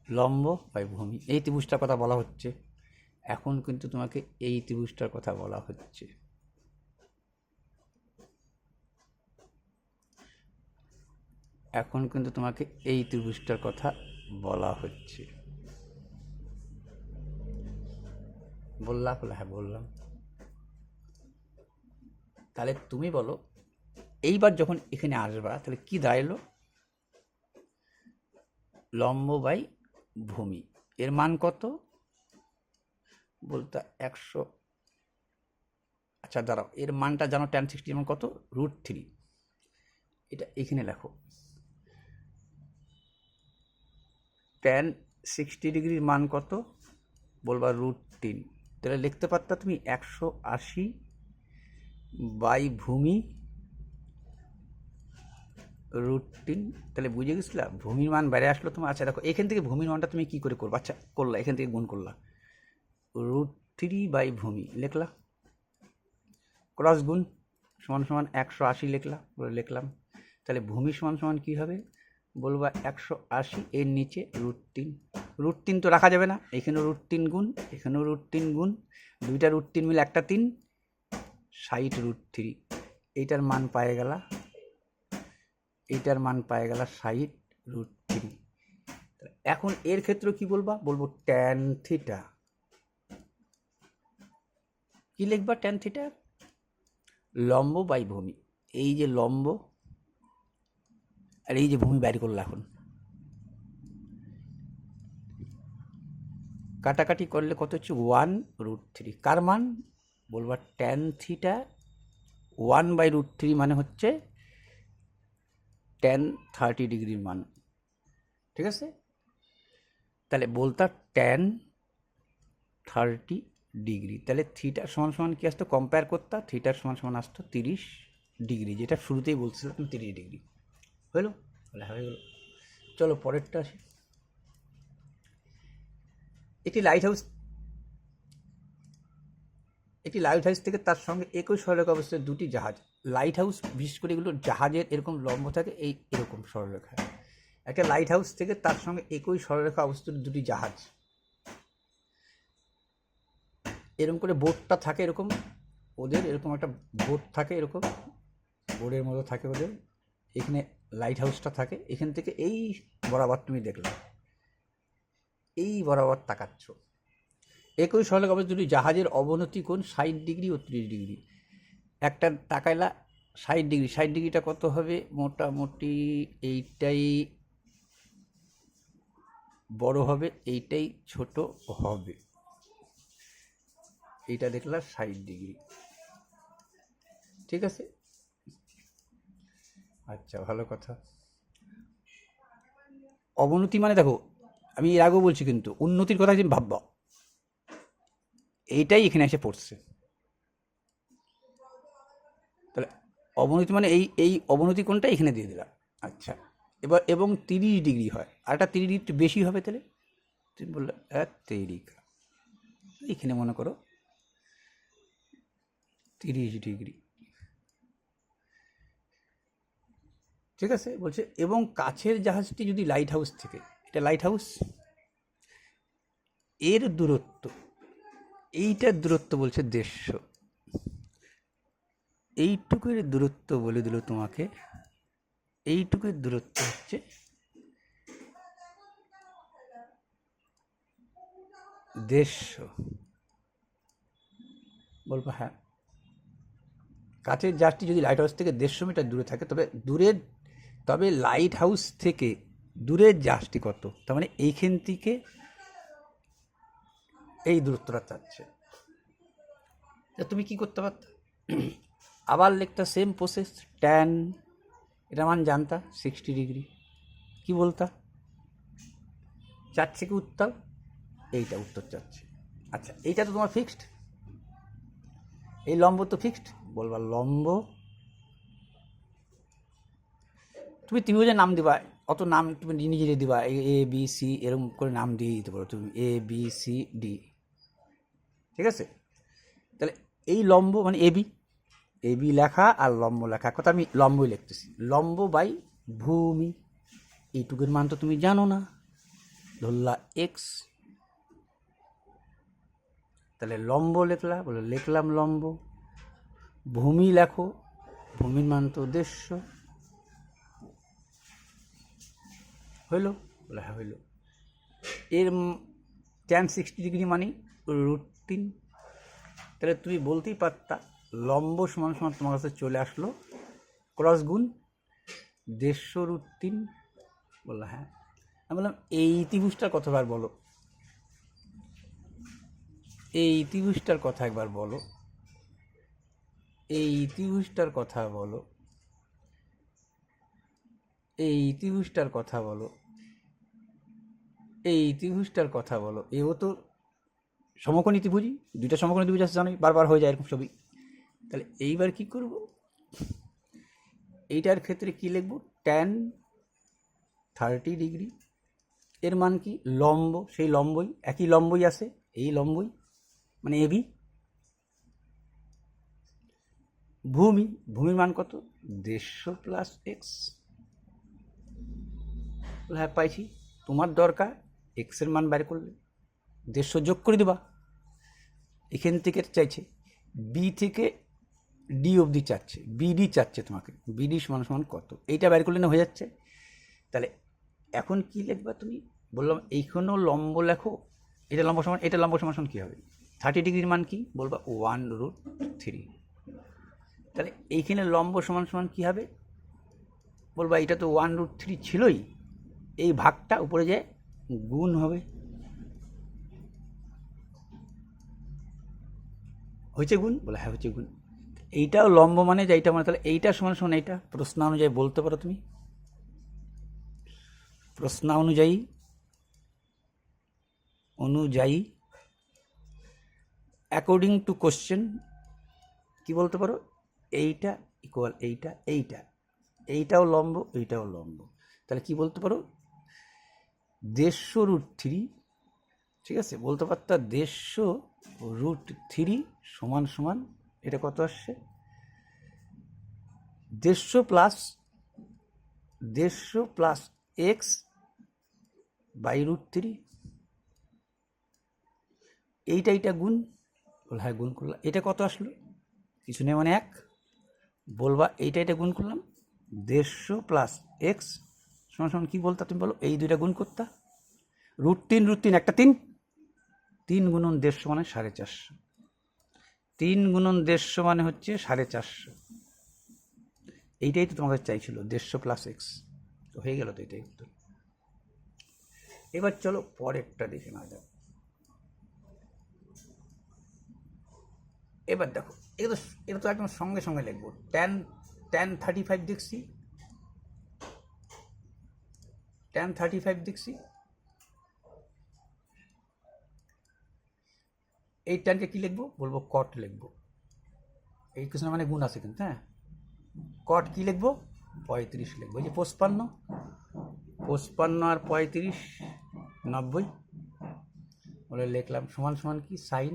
লম্ব বাই ভূমি। এই ত্রিভুজটার কথা বলা হচ্ছে। এখন কিন্তু তোমাকে এই ত্রিভুজটার কথা বলা হচ্ছে। বললা? হ্যাঁ বললাম। তাহলে তুমি বলো, এইবার যখন এখানে আসবা তাহলে কি দাঁড়ালো? লম্ব বাই ভূমি এর মান কত? বলতে 100। আচ্ছা দাঁড়াও, এর মানটা জানো ট্যান 60 মান কত? √3। এটা এখানে লেখো, ট্যান 60 ডিগ্রির মান কত? বলবা √3। তাহলে লিখতে পারতা তুমি 180 বাই ভূমি √3। তাহলে বুঝে গেছিলা ভূমির মান বাইরে আসলো তোমার। আচ্ছা দেখো এখান থেকে ভূমির মানটা তুমি কি করে করবা? আচ্ছা করলা, এখান থেকে গুণ করলা, √3 বাই ভূমি লিখলা, ক্রস গুণ সমান সমান 180 লিখলাম। তাহলে ভূমি সমান সমান কী হবে? বলবা 180 এর নিচে √3। √3 তো রাখা যাবে না, এখানেও √3 গুণ, এখানেও √3 গুণ, দুইটা √3 মিলে একটা 3, 60 √3। এইটার মান পায়ে গেলা 60 √3। এখন এর ক্ষেত্রে কি বলবা? বলবো ট্যান থিটা। কি লিখবা? ট্যান থিটা লম্ব বাই ভূমি। এই যে লম্ব আর এই যে ভূমি বাইর করলো। এখন কাটাকাটি করলে কত হচ্ছে? 1√3। কার মান? বলবা ট্যান থিটা 1/√3 মানে হচ্ছে ট্যান 30 ডিগ্রির মান, ঠিক আছে? তাহলে বলতা ট্যান 30 ডিগ্রি। তাহলে থিটার সমান সমান কি আসতো? কম্পেয়ার করতা, থিটার সমান সমান আসতো 30 ডিগ্রি, যেটা শুরুতেই বলছিলাম 30 ডিগ্রি। হলো? হয়ে গেল। চলো পরেরটা আসি। একটি লাইট হাউস থেকে তার সঙ্গে একই সরলরেখা অবস্থায় দুটি জাহাজ। লাইট হাউস বিশেষ করে এগুলো জাহাজের এরকম লম্ব থাকে, এরকম সরলরেখা। একটা লাইট হাউস থেকে তার সঙ্গে একই সরলরেখা অবস্থিত দুটি জাহাজ, এরকম করে বোটটা থাকে, এরকম ওদের এরকম একটা বোট থাকে, এরকম বোর্ডের মতো থাকে ওদের। এখানে লাইট হাউসটা থাকে, এখান থেকে এই বরাবর তুমি দেখলে, এই বরাবর তাকাচ্ছ, একই সরলরেখা অবস্থিত দুটি জাহাজের অবনতি কোণ 60 ডিগ্রি ও 30 ডিগ্রি। একটা তাকাইলা 60 ডিগ্রি, 60 ডিগ্রিটা কত হবে? মোটামুটি এইটাই বড় হবে, এইটাই ছোট হবে। এইটা দেখলা 60 ডিগ্রি, ঠিক আছে। আচ্ছা, ভালো কথা। অবনতি মানে দেখো, আমি এর আগেও বলছি, কিন্তু উন্নতির কথা তুমি ভাববা, এইটাই এখানে এসে পড়ছে। তাহলে অবনতি মানে এই এই অবনতি কোণটা এখানে দিয়ে দিলাম। আচ্ছা, এবার এবং 30 ডিগ্রি হয়, আর একটা 30 ডিগ্রি একটু বেশি হবে, তাহলে তুমি বললে 30, এখানে মনে করো 30 ডিগ্রি, ঠিক আছে। বলছে এবং কাছের জাহাজটি যদি লাইট হাউস থেকে, এটা লাইট হাউস, এর দূরত্ব, এইটার দূরত্ব বলছে 150, এইটুকুর দূরত্ব বলে দিল তোমাকে, এইটুকুর দূরত্ব হচ্ছে 150। বলবো হ্যাঁ, কাছের জাহাজটি যদি লাইট হাউস থেকে 150 মিটার দূরে থাকে, তবে লাইট হাউস থেকে দূরের জাহাজটি কত, তার মানে এইখান থেকে এই দূরত্বটা চাচ্ছে। তুমি কি করতে পারত, আবার লিখতা সেম প্রসেস, ট্যান, এটা মান জানতা 60 ডিগ্রি, কি বলতা? চাচ্ছে কি উত্তর? এইটা উত্তর চাচ্ছে। আচ্ছা, এইটা তো তোমার ফিক্সড, এই লম্ব তো ফিক্সড, বলবা লম্ব, তুমি ত্রিভুজের নাম দিবা, অত নাম তুমি নিজে দিবা, এ বি সি এরকম করে নাম দিয়ে দিতে পারো তুমি, এ বি সি ডি, ঠিক আছে। তাহলে এই লম্ব মানে এ বি লেখা আর লম্ব লেখা, কথা আমি লম্বই লিখতেছি, লম্ব বাই ভূমি, এইটুকুর মান তো তুমি জানো না, ধরলা এক্স, তাহলে লম্ব লিখলা, বলে লিখলাম লম্ব, ভূমি লেখো, ভূমির মান তো 150, হইল? বলে হ্যাঁ হইল। এর ট্যান 60 ডিগ্রি মানে √3, তাহলে তুমি বলতেই পারতা লম্ব সমান সমান তোমার কাছে চলে আসলো ক্রস গুণ 150 √3, বললো হ্যাঁ। আমি বললাম এই ত্রিভুজটার কথা একবার বলো, এই ত্রিভুজটার কথা একবার বলো, এই ত্রিভুজটার কথা বলো, এই ত্রিভুজটার কথা বলো, এই ত্রিভুজটার কথা বলো। এও তো সমকোণী ত্রিভুজই, দুইটা সমকোণী ত্রিভুজ আছে জানোই, বারবার হয়ে যায় এরকম ছবি। তাহলে এইবার কি করব, এইটার ক্ষেত্রে কি লিখব, ট্যান 30 ডিগ্রি, এর মান কি লম্ব, সেই লম্বই, একই লম্বই আছে, এই লম্বই মানে এবি, ভূমির মান কত 150 প্লাস এক্স, হ্যাঁ পাইছি। তোমার দরকার এক্সের মান বাইর করলে 150 যোগ করে দেবা, এখান থেকে চাইছে বি থেকে ডি অবধি চাচ্ছে, বিডি চাচ্ছে তোমাকে, বিডি সমান সমান কত, এইটা বাইর করলে না হয়ে যাচ্ছে। তাহলে এখন কি লিখবা তুমি, বললাম এইখানেও লম্ব লেখো, এটা লম্ব সমান, এটা লম্ব সমান কী হবে, 30 ডিগ্রির মান কি, বলবা 1√3, তাহলে এইখানে লম্ব সমান সমান কী হবে, বলবা এটা তো 1√3 ছিলই, এই ভাগটা উপরে যায় গুণ হবে, হয়েছে গুণ, বলে হ্যাঁ হচ্ছে গুণ। এইটাও লম্ব মানে এইটা মানে, তাহলে এইটা সমান সমান এইটা, প্রশ্ন অনুযায়ী বলতে পারো তুমি, প্রশ্ন অনুযায়ী অ্যাকর্ডিং টু কোশ্চেন কি বলতে পারো, এইটা ইকুয়াল এইটাও লম্ব, এইটাও লম্ব, তাহলে কি বলতে পারো 150 √3, ঠিক আছে, বলতে পারতা 150 √3 সমান সমান, এটা কত আসছে 150 প্লাস এক্স বাই √3, এইটা গুণ, বলে হ্যাঁ গুণ করলাম, এটা কত আসলো, কিছু নেই মানে 1, বলবা এইটা গুণ করলাম 150 প্লাস এক্স সমান সমান কী বলতা তুমি বলো, এই দুইটা গুণ করতা, √3 একটা 3 3 গুণন 150 মানে 450, 3 গুণন 150 মানে হচ্ছে 450। এইটাই তো তোমাদের চাইছিল, 150 প্লাস এক্স। তো হয়ে গেল, তো এটাই উত্তর। এবার চলো পরেরটা দেখে না যাক। এবার দেখো, এটা তো একদম সঙ্গে সঙ্গে লিখবো। tan 35 দেখছি, tan 35 দেখছি। এই ট্যানকে কি লিখবো? বলবো কট লিখবো। এই কিছু মানে গুণ আছে কিন্তু, হ্যাঁ। কট কি লিখবো? 35 লিখবো। এই যে 55, 55 আর 35 90 বলে লিখলাম, সমান সমান কি? Sine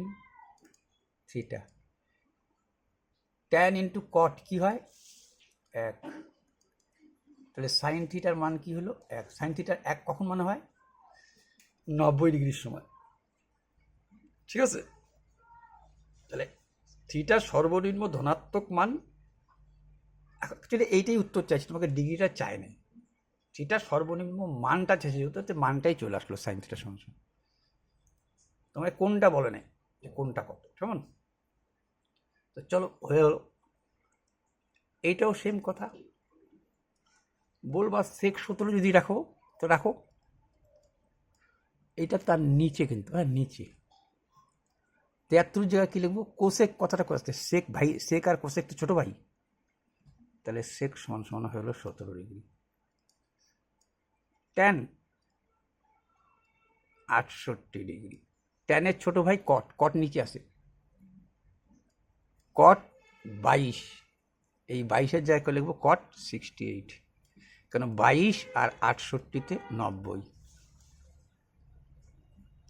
theta. Tan into cot কি হয়? 1। তাহলে সাইন থিটার মান কি হলো? 1। সাইন থিটার 1 কখন মানে হয়? 90 ডিগ্রির সময়। ঠিক আছে, তাহলে থিটার সর্বনিম্ন ধনাত্মক মান, অ্যাকচুয়ালি এইটাই উত্তর চাইছি, তোমাকে ডিগ্রিটা চাই নাই, থিটার সর্বনিম্ন মানটা চাইছি, যেহেতু মানটাই চলে আসলো সাইন থিটার সঙ্গে। তোমাকে কোনটা বলে নেই যে কোনটা কত, কেমন? তো চলো হয়ে গেল। এইটাও সেম কথা, বলবা sec 17 যদি রাখো তো রাখো, এইটা তার নিচে কিন্তু, হ্যাঁ নিচে 73 জায়গায় কি লিখবো? কোসেক কথাটা করতে, সেক ভাই, সেক আর কোসেক তো ছোট ভাই, তাহলে সেক সমান সমান হয়ে গেলো 17 ডিগ্রি। Tan 68 degree. ট্যানের ছোট ভাই কট, কট নিচে আসে, কট 22, এই 22-এর জায়গায় লিখবো কট 68, কেন 22 আর 68-তে 90।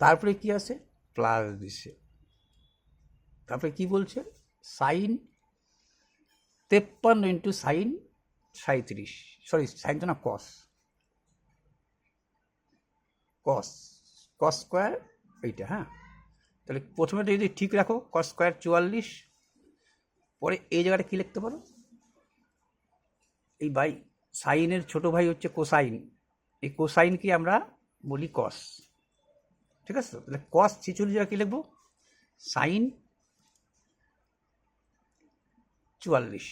তারপরে কি আছে? প্লাস দিছে। তারপরে কি বলছে? Sine 53 into sine 37, sorry sine তো না, কস, কস, কস স্কোয়ার এইটা, হ্যাঁ। তাহলে প্রথমে যদি ঠিক রাখো, কস স্কোয়ার 44, পরে এই জায়গাটা কী লিখতে পারো? এই ভাই সাইনের ছোট ভাই হচ্ছে কোসাইন, এই কোসাইনকে আমরা বলি কস। ঠিক আছে, তাহলে কস 46 জায়গা কী লিখবো? সাইন 44।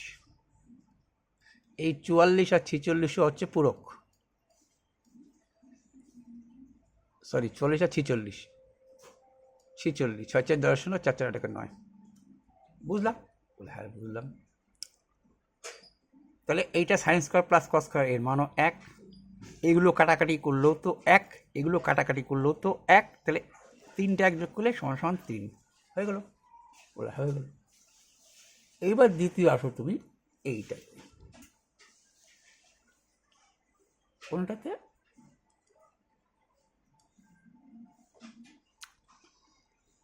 এই 44 আর 46 হচ্ছে পূরক, সরি 40 আর 46, 46, 6 4 10 0, 4 4 8 9। বুঝলাম? হ্যাঁ বুঝলাম। তাহলে এইটা sine square plus cos square, এর মানও 1। এগুলো কাটাকাটি করলেও তো 1, এগুলো কাটাকাটি করলেও তো 1, তাহলে 3টা 1 যোগ করলে সমান সমান 3 হয়ে গেল, বলা হয়ে গেল। এইবার দ্বিতীয় আসো তুমি এইটাতে, কোনটাতে?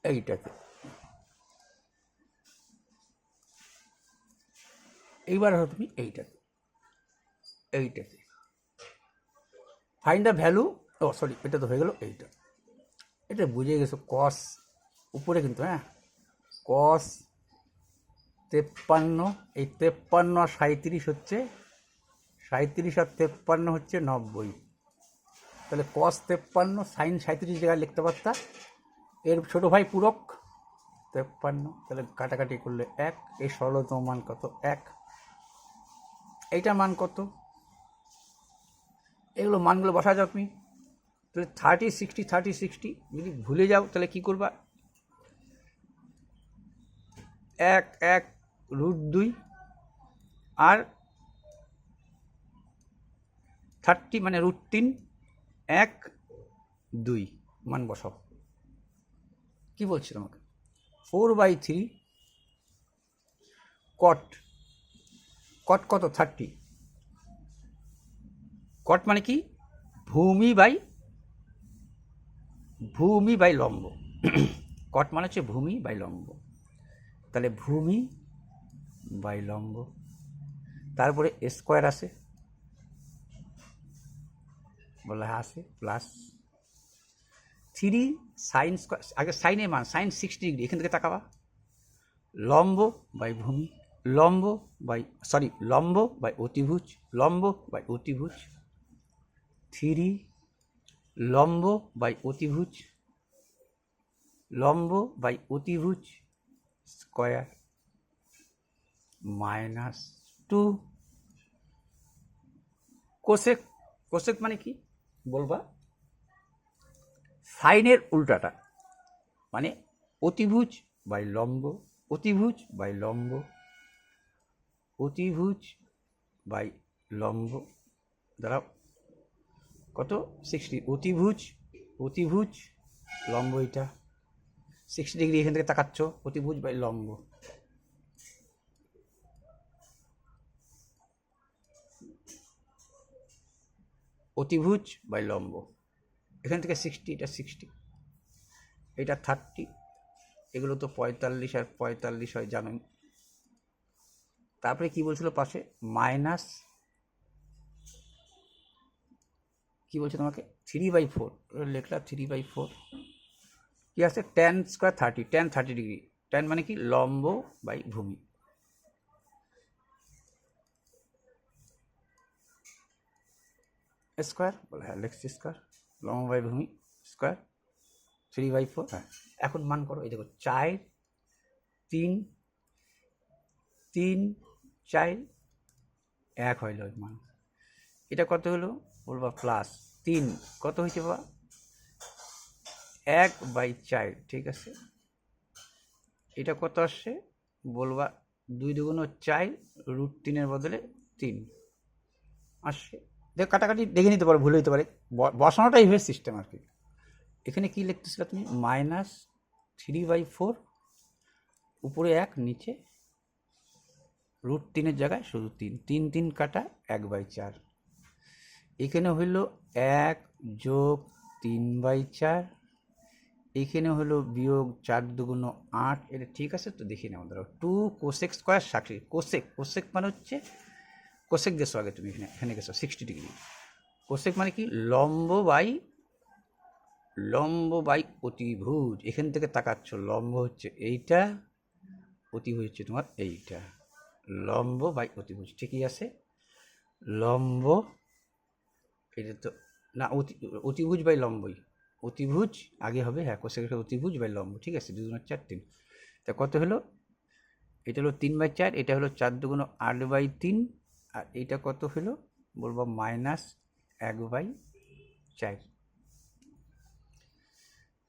এইটাতে। এইবার আসো তুমি এইটাতে, এইটাতে find the value, oh sorry এটা তো হয়ে গেল। এইটা, এটা বুঝে গেছো, কস উপরে কিন্তু, হ্যাঁ কস 53, এই 53 আর 37 হচ্ছে 37 আর 53 হচ্ছে 90, তাহলে কস 53 সাইন 37 জায়গায় লিখতে পারতা, এর ছোটো ভাই পূরক 53, তাহলে কাটাকাটি করলে 1, এই সরলতম মান কত? 1। এইটার মান কত? এগুলো মানগুলো বসা যাও তুমি, তাহলে 30 60 30 60, যদি ভুলে যাও তাহলে কী করবা? 1 1 √2 আর 30 মানে √3, 1 2 মান বসাও। কি বলছি তোমাকে? 4/3 কট, কট কত? 30। কট মানে কি? ভূমি বাই লম্ব। কট মানে হচ্ছে ভূমি বাই লম্ব, তাহলে ভূমি বাই লম্ব, তারপরে স্কোয়ার আসে, বলা আসে প্লাস 3 সাইন স্কোয়ার, আগে সাইনের মান সাইন 60 ডিগ্রি, এখান থেকে তাকাবা, লম্ব বাই ভূমি, লম্ব বাই অতিভুজ, লম্ব বাই অতিভুজ, 3 লম্ব বাই অতিভুজ লম্ব বাই অতিভুজ স্কোয়ার -2 কোসেক। কোসেক মানে কি বলবা? সাইনের উল্টাটা, মানে অতিভুজ বাই লম্ব, অতিভুজ বাই লম্ব, অতিভুজ বাই লম্ব দ্বারা কত 60, অতিভুজ, অতিভুজ লম্ব, এটা 60 ডিগ্রি এখান থেকে তাকাচ্ছ, অতিভুজ বাই লম্ব। অতিভুজ বাই লম্ব, এখান থেকে 60, এটা 60, এটা 30, এগুলো তো 45 আর 45 হয় জানেন। তারপরে কি বলছিল পাশে? মাইনাস, কি বলছে তোমাকে? 3/4 লেখলা, 3/4 কি আছে? tan square 30, tan 30 degree, tan মানে কি? লম্ব বাই ভূমি। স্কোয়ার বলে, হ্যাঁ লিখছি স্কোয়ার, লম্ব বাই ভূমি স্কোয়ার 3/4। হ্যাঁ, এখন মান করো, এই দেখো 4 3 3 4 1 হইল মান। এটা কত হলো বলবা? +3 কত হয়েছে বাবা? 1/4, ঠিক আছে। এটা কত আসছে বলবা? 2 দুগুণ 4, √3 বদলে 3 আসছে। দেখ কাটাকাটি দেখে নিতে পারো, ভুল হইতে পারে, বসানোটা এইভাবে সিস্টেম আর কি। এখানে কি লিখতেছিল তুমি? -3/4, উপরে 1, নিচে √3 জায়গায় শুধু 3, 3 3 কাটা 1/4। এখানে হইল 1 যোগ 3/4, এখানে হলো বিয়োগ 4 দুগুণ 8। এটা ঠিক আছে তো? দেখি না আমাদের 2 কোসেক স্কোয়ার 60। কোসেক, কোসেক মানে হচ্ছে, কোসেক গেছো আগে তুমি, এখানে গেছো 60 ডিগ্রি। কোসেক মানে কি? লম্ব বাই অতিভুজ। এখান থেকে তাকাচ্ছ, লম্ব হচ্ছে এইটা, অতিভুজ হচ্ছে তোমার এইটা, লম্ব বাই অতিভুজ, ঠিকই আছে। লম্ব, এটা তো না, অতিভুজ বাই লম্বই, অতিভুজ আগে হবে, হ্যাঁ কোসেকের অতিভুজ বাই লম্ব, ঠিক আছে। 2 গুণ 4 3, তা কত হলো? এটা হলো 3/4, এটা হলো 4 দুগুণ 8/3, আর এটা কত হলো বলবো? -1/4।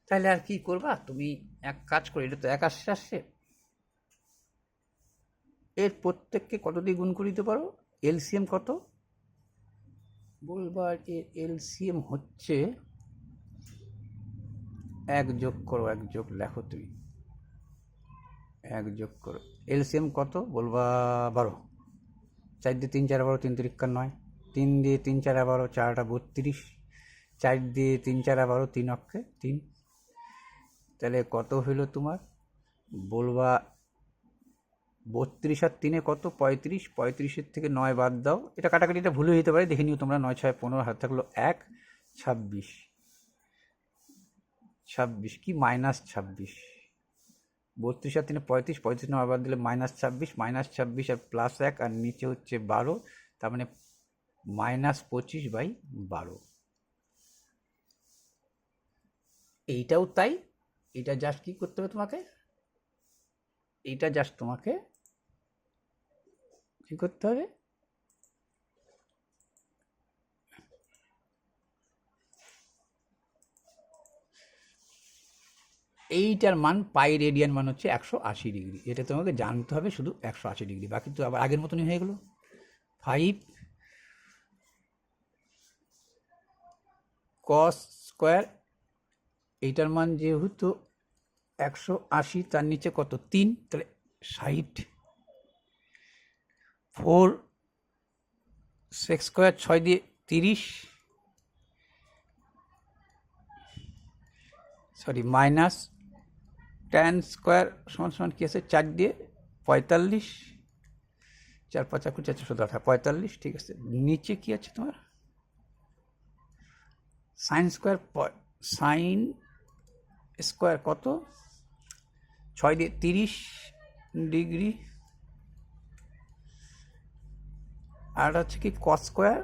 তাহলে আর কি করবা তুমি? এক কাজ করে, এটা তো 1 আসছে, এর প্রত্যেককে কত দিয়ে গুণ করে দিতে পারো? এলসিএম কত বলবা? এর এলসিএম হচ্ছে 1 যোগ করো, 1 যোগ লেখো তুমি, 1 যোগ করো, এলসিএম কত বলবা? 12। 4 দিয়ে 3 4 12, 3 3 9, 3 দিয়ে 3 4 12, 4টা 32, 4 দিয়ে 3 4 12, 3 অক্ষে 3। তাহলে কত হইল তোমার বলবা? 32 আর 3 কত? 35, 35-এর থেকে 9 বাদ দাও, এটা কাটাকাটিটা ভুলে হতে পারে, দেখে নিও তোমরা। 9 6 15, হাত থাকলো 1, 26, 26 কি -26, 32 আর 3 35, 35 9 বাদ দিলে -26, -26 আর +1, আর নিচে হচ্ছে 12, তার মানে -25/12। এইটাও তাই। এটা জাস্ট কি করতে হবে তোমাকে? এইটা জাস্ট তোমাকে কি করতে হবে? এইটার মান পাই রেডিয়ান মান হচ্ছে 180 ডিগ্রি, এটা তোমাকে জানতে হবে শুধু 180 ডিগ্রি, বাকি তো আবার আগের মতনই হয়ে গেলো। 5 cos স্কোয়ার, এইটার মান যেহেতু 180, তার নিচে কত? 3, তাহলে 60। 4 sec স্কোয়ার, 6 দিয়ে 30, সরি মাইনাস tan স্কোয়ার সমান সমান কি আছে? 4 দিয়ে 45, 4 5 4 17 45, ঠিক আছে। নিচে কি আছে তোমার? সাইন স্কোয়ার, সাইন স্কোয়ার কত? 6 দিয়ে 30 ডিগ্রি, আর হচ্ছে কি কস স্কোয়ার,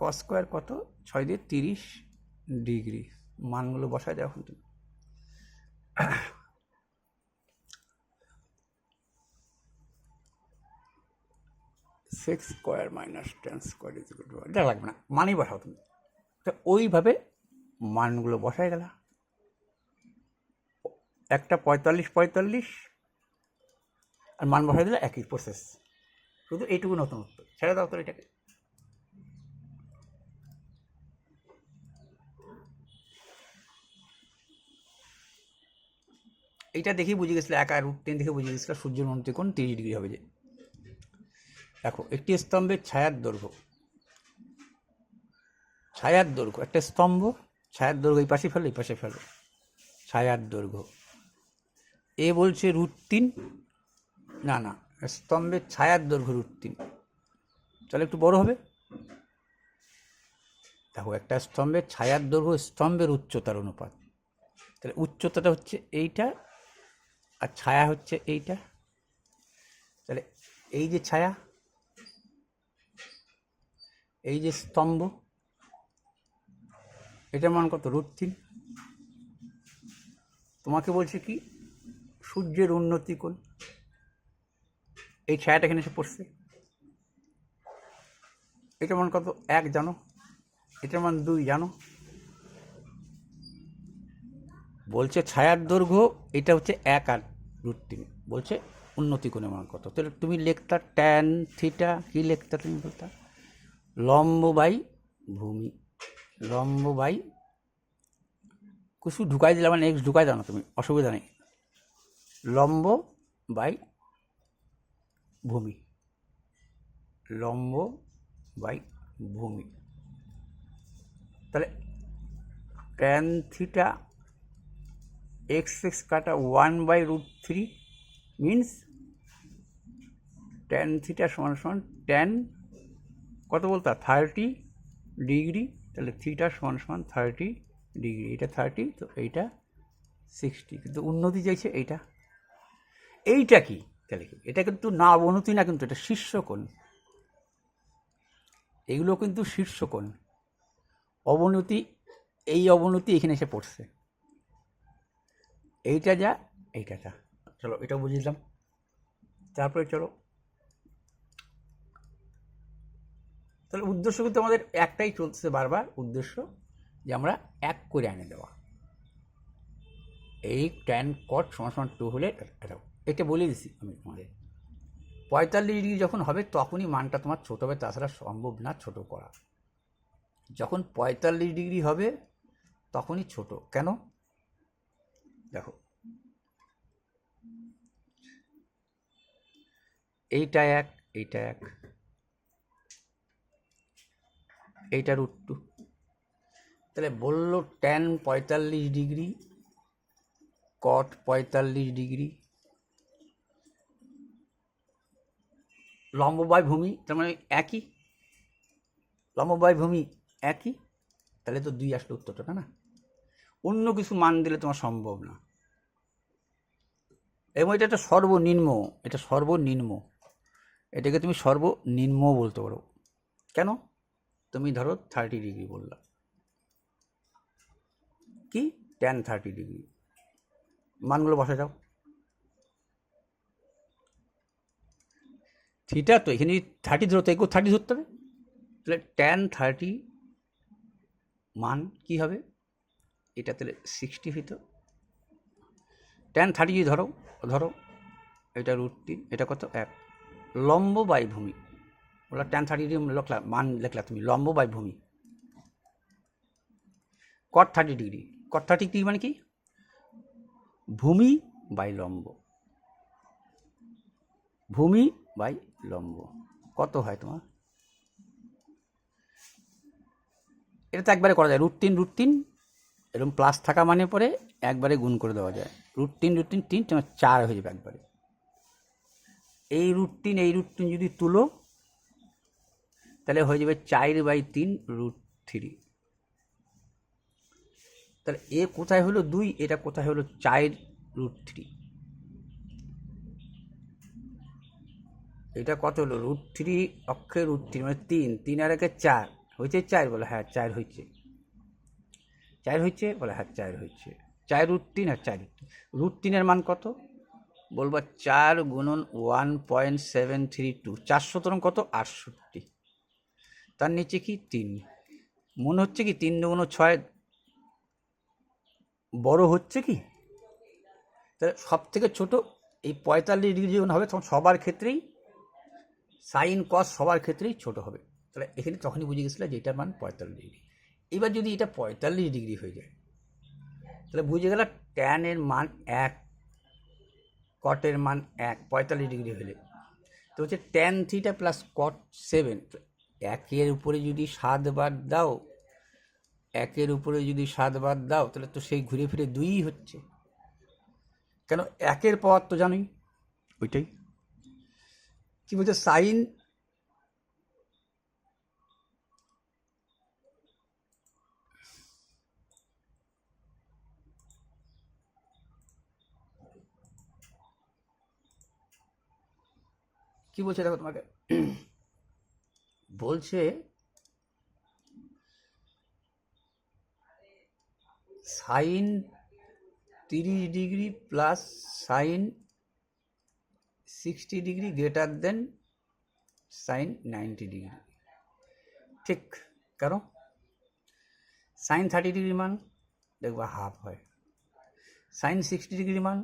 কস স্কোয়ার কত? 6 দিয়ে 30 ডিগ্রি। মানগুলো বসায় দাও এখন তুমি। Six square minus 10 square is equal two, এটা লাগবে না, মানই বসাও তুমি। তো ওইভাবে মানগুলো বসায় গেলা। একটা 45 আর মান বসাই দিলে একই প্রসেস, শুধু এইটুকু নতুন উত্তর। ছেড়ে দাও তো এটাকে। এইটা দেখেই বুঝে গেছিলো, একা √10 দেখে বুঝে গেছিলো সূর্যের মধ্যে কোণ 30 ডিগ্রি হবে। যে দেখো, একটি স্তম্ভের ছায়ার দৈর্ঘ্য, ছায়ার দৈর্ঘ্য, একটা স্তম্ভ, ছায়ার দৈর্ঘ্য এই পাশে ফেলো, এই পাশে ফেলো, ছায়ার দৈর্ঘ্য এ বলছে √3, না না, স্তম্ভের ছায়ার দৈর্ঘ্য √3, তাহলে একটু বড় হবে। দেখো, একটা স্তম্ভের ছায়ার দৈর্ঘ্য স্তম্ভের উচ্চতার অনুপাত, তাহলে উচ্চতাটা হচ্ছে এইটা আর ছায়া হচ্ছে এইটা। তাহলে এই যে ছায়া, এই যে স্তম্ভ, এটার মান কত? √3। তোমাকে বলছে কি, সূর্যের উন্নতি কোণ, এই ছায়াটা এখানে এসে পড়ছে, এটার মান কত? 1 জানো, এটার মান 2 জানো। বলছে ছায়ার দৈর্ঘ্য, এটা হচ্ছে 1 আর √3, বলছে উন্নতি কোণের মান কত। তাহলে তুমি লিখতা ট্যান থিটা, কি লিখতা তুমি? বলতা লম্ব বাই ভূমি, লম্ব বাই, কিছু ঢুকাই দিলে মানে এক্স ঢুকাই দাও না তুমি, অসুবিধা নেই, লম্ব বাই ভূমি, লম্ব বাই ভূমি। তাহলে ট্যান থিটা x কাটা 1/√3 মিনস ট্যান থিটা সমান সমান ট্যান কত বলতা? 30 ডিগ্রি। তাহলে থিটা সমান সমান 30 ডিগ্রি, এটা 30, তো এইটা 60, কিন্তু উন্নতি চাইছে এইটা। এইটা কি তাহলে? কি এটা? কিন্তু না অবনতি না, কিন্তু এটা শীর্ষকোণ, এগুলো কিন্তু শীর্ষকোণ। অবনতি, এই অবনতি এখানে এসে পড়ছে, এইটা যা, এইটা যা। চলো এটা বুঝলাম। তারপরে চলো, তাহলে উদ্দেশ্য কিন্তু আমাদের একটাই চলছে বারবার, উদ্দেশ্য যে আমরা 1 করে এনে দেওয়া। এই ট্যান কট সমান সমান 2 হলে এটা বলে দিছি আমি তোমাদের। 45 ডিগ্রি যখন হবে তখনই মানটা তোমার ছোট হবে, তাছাড়া সম্ভব না ছোট করা। যখন 45 ডিগ্রি হবে তখনই ছোট। কেন? দেখো, এইটা 1, এইটা 1, এইটা √2। তাহলে বললো ট্যান 45 ডিগ্রি, কট 45 ডিগ্রি, লম্ব বাই ভূমি, তার মানে একই, লম্ব বাই ভূমি একই। তাহলে তো 2 আসলে উত্তরটা, না? অন্য কিছু মান দিলে তোমার সম্ভব না। এবং এটা একটা সর্বনিম্ন, এটা সর্বনিম্ন, এটাকে তুমি সর্বনিম্ন বলতে পারো। কেন? তুমি ধরো 30 ডিগ্রি বললা, কি ট্যান 30 ডিগ্রি, মানগুলো বসে যাও। থিটা তো এখানে 30 ধরতে, এগুলো 30 ধরতে হবে। তাহলে ট্যান 30 মান কি হবে? এটা তাহলে 60 হইতো। ট্যান 30 যদি ধরো, ধরো এটা √3, এটা কত? 1। লম্ব বাই ভূমি, বললো ট্যান 30 ডিগ্রি লিখলা, মান লিখলা তুমি, লম্ব বাই ভূমি। কট 30 ডিগ্রি, কট 30 ডিগ্রি মানে কি? ভূমি বাই লম্ব, ভূমি বাই লম্ব কত হয় তোমার? এটা তো একবারে করা যায়, √3 এরকম প্লাস থাকা মানে পরে একবারে গুণ করে দেওয়া যায়। √3 3 তোমার 4 হয়ে যাবে একবারে। এই √3 এই √3 যদি তুলো তাহলে হয়ে যাবে 4/3 √3। তাহলে এ কোথায় হলো 2, এটা কোথায় হলো 4/3। এটা কত হলো? √3 অক্ষে √3 মানে 3, 3 আর 1 4 হয়েছে 4, বলো হ্যাঁ 4 হয়েছে। 4 হয়েছে, বলে হ্যাঁ 4 হয়েছে। 4√3, আর 4√3 মান কত? বলবো 4 গুণন 1.732, 4 কত? 68। তার নিচে কি 3, মনে হচ্ছে কি 3 দুগুণ 6 বড় হচ্ছে কি? তাহলে সব থেকে ছোট এই 45 ডিগ্রি যখন হবে তখন সবার ক্ষেত্রেই সাইন কস সবার ক্ষেত্রেই ছোট হবে। তাহলে এখানে তখনই বুঝে গেছিলো যে এটার মান 45 ডিগ্রি। এবার যদি এটা 45 ডিগ্রি হয়ে যায় তাহলে বুঝে গেল ট্যানের মান 1, কটের মান 1, 45 ডিগ্রি হলে তো হচ্ছে ট্যান থিটা প্লাস কট 7। 1-এর উপরে যদি 7 বার দাও, 1-এর উপরে যদি 7 বার দাও তাহলে তো সেই ঘুরে ফিরে 2ই হচ্ছে। কেন? 1-এর পাওয়ার তো জানোই ওইটাই। কি বলছে? সাইন কি বলছে দেখো তোমাকে, বলছে sine 30 degree plus sine 60 degree greater than sine 90 degree. ঠিক, কারণ সাইন 30 ডিগ্রি মান দেখবা হাফ হয়, সাইন 60 ডিগ্রি মান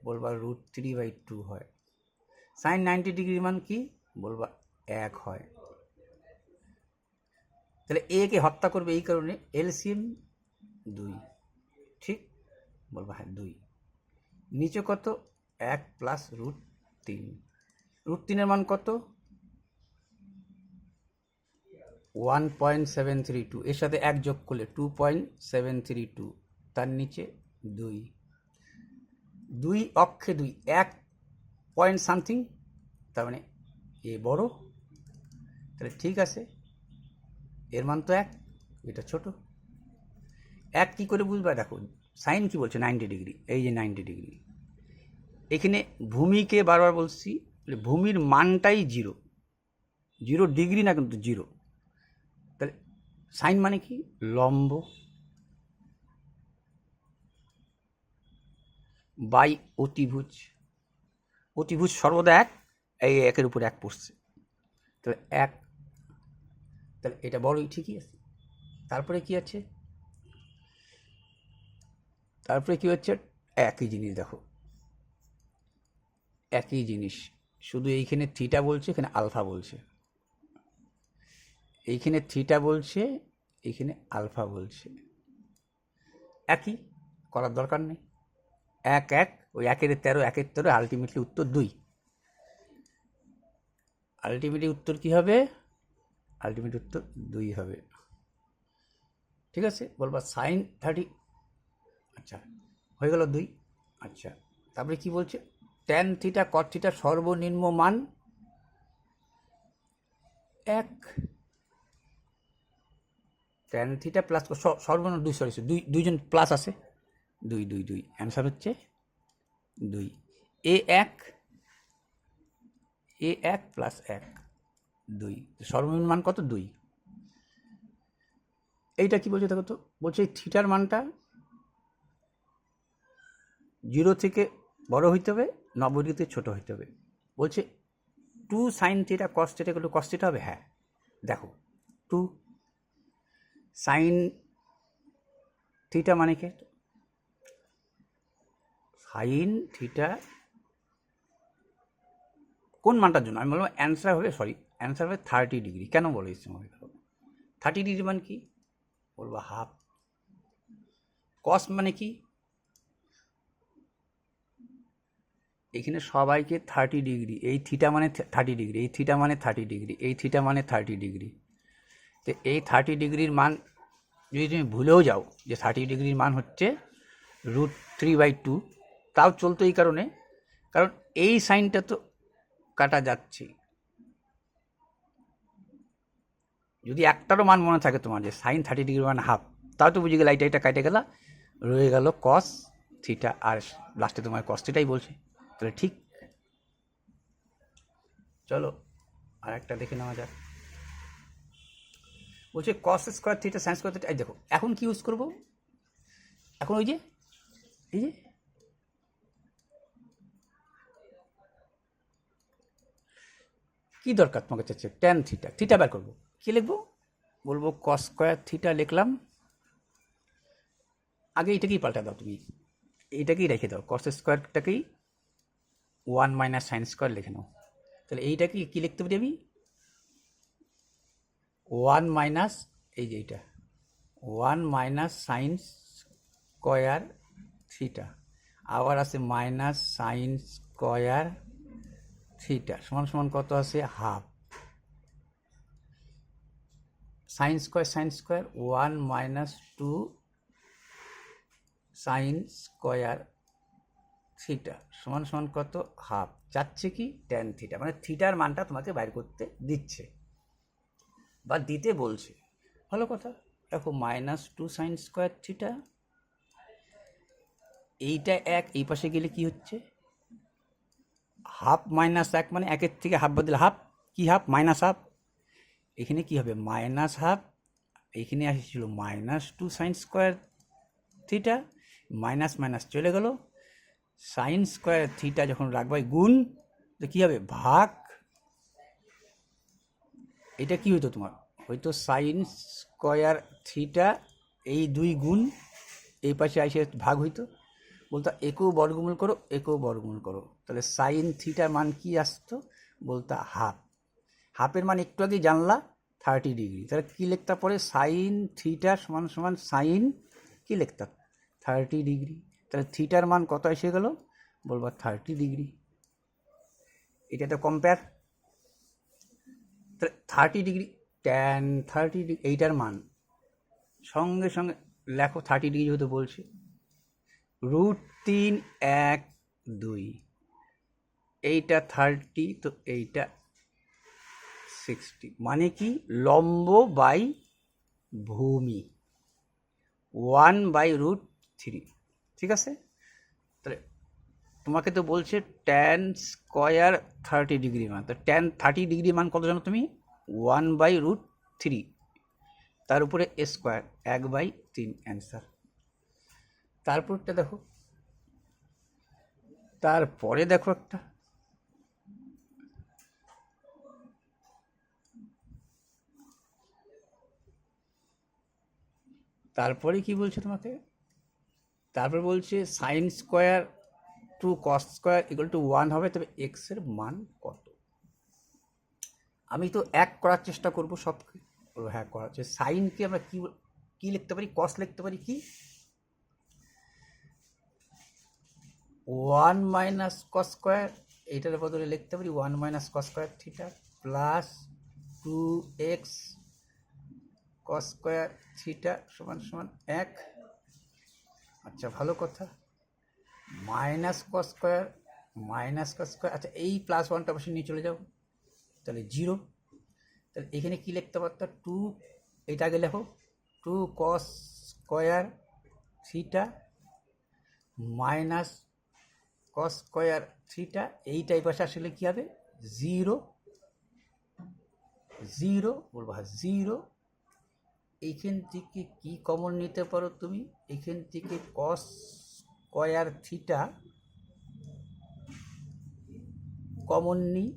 বলবা √3/2 হয়, সাইন 90 ডিগ্রি মান কি বলবা 1 হয়। তাহলে এ কে হত্যা করবে এই কারণে এলসিএম 2। ঠিক, বলবা হ্যাঁ 2। নিচে কত? 1 প্লাস √3। √3 মান কত? 1.732। এর সাথে 1 যোগ করলে 2.732। তার নিচে 2, 2 অক্ষে 2, 1 পয়েন্ট সামথিং, তার মানে এ বড়। তাহলে ঠিক আছে, এর মান তো 1, এটা ছোট। 1 কী করে বুঝবা? দেখো সাইন কি বলছে 90 ডিগ্রি, এই যে 90 ডিগ্রি। এখানে ভূমিকে বারবার বলছি ভূমির মানটাই 0, 0 ডিগ্রি না কিন্তু 0। তাহলে সাইন মানে কি? লম্ব বাই অতিভুজ। অতিভুজ সর্বদা 1, এই 1-এর উপরে 1 পড়ছে, তাহলে 1। তাহলে এটা বড়ই, ঠিকই আছে। তারপরে কি আছে? তারপরে কি হচ্ছে? একই জিনিস দেখো, একই জিনিস, শুধু এইখানে থিটা বলছে, এখানে আলফা বলছে। এইখানে থিটা বলছে, এইখানে আলফা বলছে। একই করার দরকার নেই। 1 1, ওই 1-এর 13, 1-এর 13, আলটিমেটলি উত্তর 2। আলটিমেটলি উত্তর কি হবে? আলটিমেট উত্তর 2 হবে। ঠিক আছে, বলবা সাইন 30। আচ্ছা, হয়ে গেল 2। আচ্ছা, তারপরে কি বলছে? ট্যান থিটা কট থিটা সর্বনিম্ন মান 1। ট্যান থিটা প্লাস সর্বনিম্ন 2, সরি 2জন প্লাস আছে, 2 2 2, অ্যান্সার হচ্ছে 2। A1 প্লাস 1, 2, সর্বনিম্ন মান কত? 2। এইটা কি বলছে দেখো তো, বলছে এই থিটার মানটা 0 থেকে বড় হইতে হবে, 90 ডিগ্রিতে ছোট হইতে হবে। বলছে 2 সাইন থিটা কস থিটা এগুলো কস থিটা হবে। হ্যাঁ দেখো, 2 সাইন থিটা মানে কি? সাইন থিটা কোন মানটার জন্য? আমি বলবো অ্যান্সার হবে, অ্যান্সার হবে 30 ডিগ্রি। কেন বলে দিচ্ছি আমাকে? 30 ডিগ্রি মানে কি? বলবো হাফ। কস মানে কি? এখানে সবাইকে 30 ডিগ্রি, এই থিটা মানে 30 ডিগ্রি, এই থিটা মানে 30 ডিগ্রি, এই থিটা মানে 30 ডিগ্রি। তো এই 30 ডিগ্রির মান যদি তুমি ভুলেও যাও যে 30 ডিগ্রির মান হচ্ছে √3/2, তাও চলতো এই কারণে, কারণ এই সাইনটা তো কাটা যাচ্ছে। যদি একটারও মান মনে থাকে তোমার যে সাইন 30 ডিগ্রি মান হাফ, তাও তো বুঝে গেলে এটা কেটে গেল, রয়ে গেল কস থিটা, আর লাস্টে তোমার কস থিটাই বলছে। তাহলে ঠিক। চলো আর একটা দেখে নেওয়া যাক। বলছে cos square theta sine square theta. এই দেখো এখন কি ইউজ করবো, এখন ওই যে এই যে কি দরকার তোমাকে চাচ্ছে, ট্যান থিটা, থিটা বের করবো, কি লিখবো, বলবো কস স্কোয়ার থিটা লিখলাম, আগে এটাকেই পাল্টা দাও তুমি, এইটাকেই রেখে দাও, কস স্কোয়ারটাকেই 1 মাইনাস সাইন স্কোয়ার লিখে নাও। তাহলে এইটাকে কী লিখতে পারি আমি, 1 মাইনাস, এই যে এইটা 1 মাইনাস সাইন স্কোয়ার থিটা, আবার আছে মাইনাস সাইন স্কোয়ার থিটা সমান সমান কত আছে, half sine square 1 minus 2 sine square theta সমান সমান কত, হাফ, চাচ্ছে কি ট্যান থিটা, মানে থিটার মানটা তোমাকে বাইর করতে দিচ্ছে বা দিতে বলছে, ভালো কথা। দেখো মাইনাস 2 সাইন স্কোয়ার থিটা, এইটা এক, এই পাশে গেলে কি হচ্ছে, হাফ মাইনাস 1, মানে একের থেকে হাফ বাদ দিলে হাফ, কি হাফ, মাইনাস হাফ, এখানে কি হবে মাইনাস হাফ, এখানে আসছিল minus 2 sine square theta, minus minus চলে গেল, সাইন স্কোয়ার থিটা যখন রাখবাই গুণ, তো কী হবে ভাগ, এটা কি হইতো তোমার, হয়তো সাইন স্কোয়ার থিটা এই 2 গুণ, এই পাশে আসে ভাগ হইতো, বলতো একেও বর্গমূল করো, একেও বর্গমূল করো, তাহলে সাইন থিটার মান কি আসতো, বলতো হাফ, হাফের মান একটু আগেই জানলা 30 ডিগ্রি, তাহলে কী লিখতে পরে সাইন থিটা সমান সমান সাইন কী লিখতাম 30 ডিগ্রি, তাহলে থিটার মান কত এসে গেল, বলবো 30 ডিগ্রি, এটা তো কম্পেয়ার, তাহলে 30 ডিগ্রি ট্যান 30 ডিগ্রি, এইটার মান সঙ্গে সঙ্গে লেখো 30 ডিগ্রি হতে বলছে, √3 1 2, এইটা 30, তো এইটা 60, মানে কি লম্ব বাই ভূমি 1/√3, ঠিক আছে। তাহলে তোমাকে তো বলছে ট্যান স্কোয়ার 30 ডিগ্রি মান, তো ট্যান 30 ডিগ্রি মান কত জানো তুমি, 1/√3, তার উপরে স্কোয়ার 1/3, অ্যান্সার। তারপরটা দেখো, তারপরে দেখো একটা, তারপরে কি বলছে তোমাকে, তারপর বলছে sine square to cos square equal to 1 হবে, তবে এক্সের মান কত, আমি তো এক করার চেষ্টা করবো সবকে, হ্যাঁ করা হচ্ছে, সাইনকে আমরা কি কি লিখতে পারি, কস লিখতে পারি কি 1 মাইনাস কস স্কোয়ার, এইটার বদলে লিখতে পারি 1 minus cos square theta plus 2x cos square theta সমান সমান 1, আচ্ছা ভালো কথা, মাইনাস কস স্কোয়ার, আচ্ছা এই প্লাস 1টা অবশ্যই নিয়ে চলে যাও, তাহলে 0, তাহলে এখানে কী লিখতে পারতো 2, এইটা আগে লেখো 2 cos square theta minus cos square theta, এইটা এই পাশে আসলে কী হবে 0, বলবো 0, এইখান থেকে কি কমন নিতে পারো তুমি, এখান থেকে কস স্কোয়ার থিটা কমন নিই,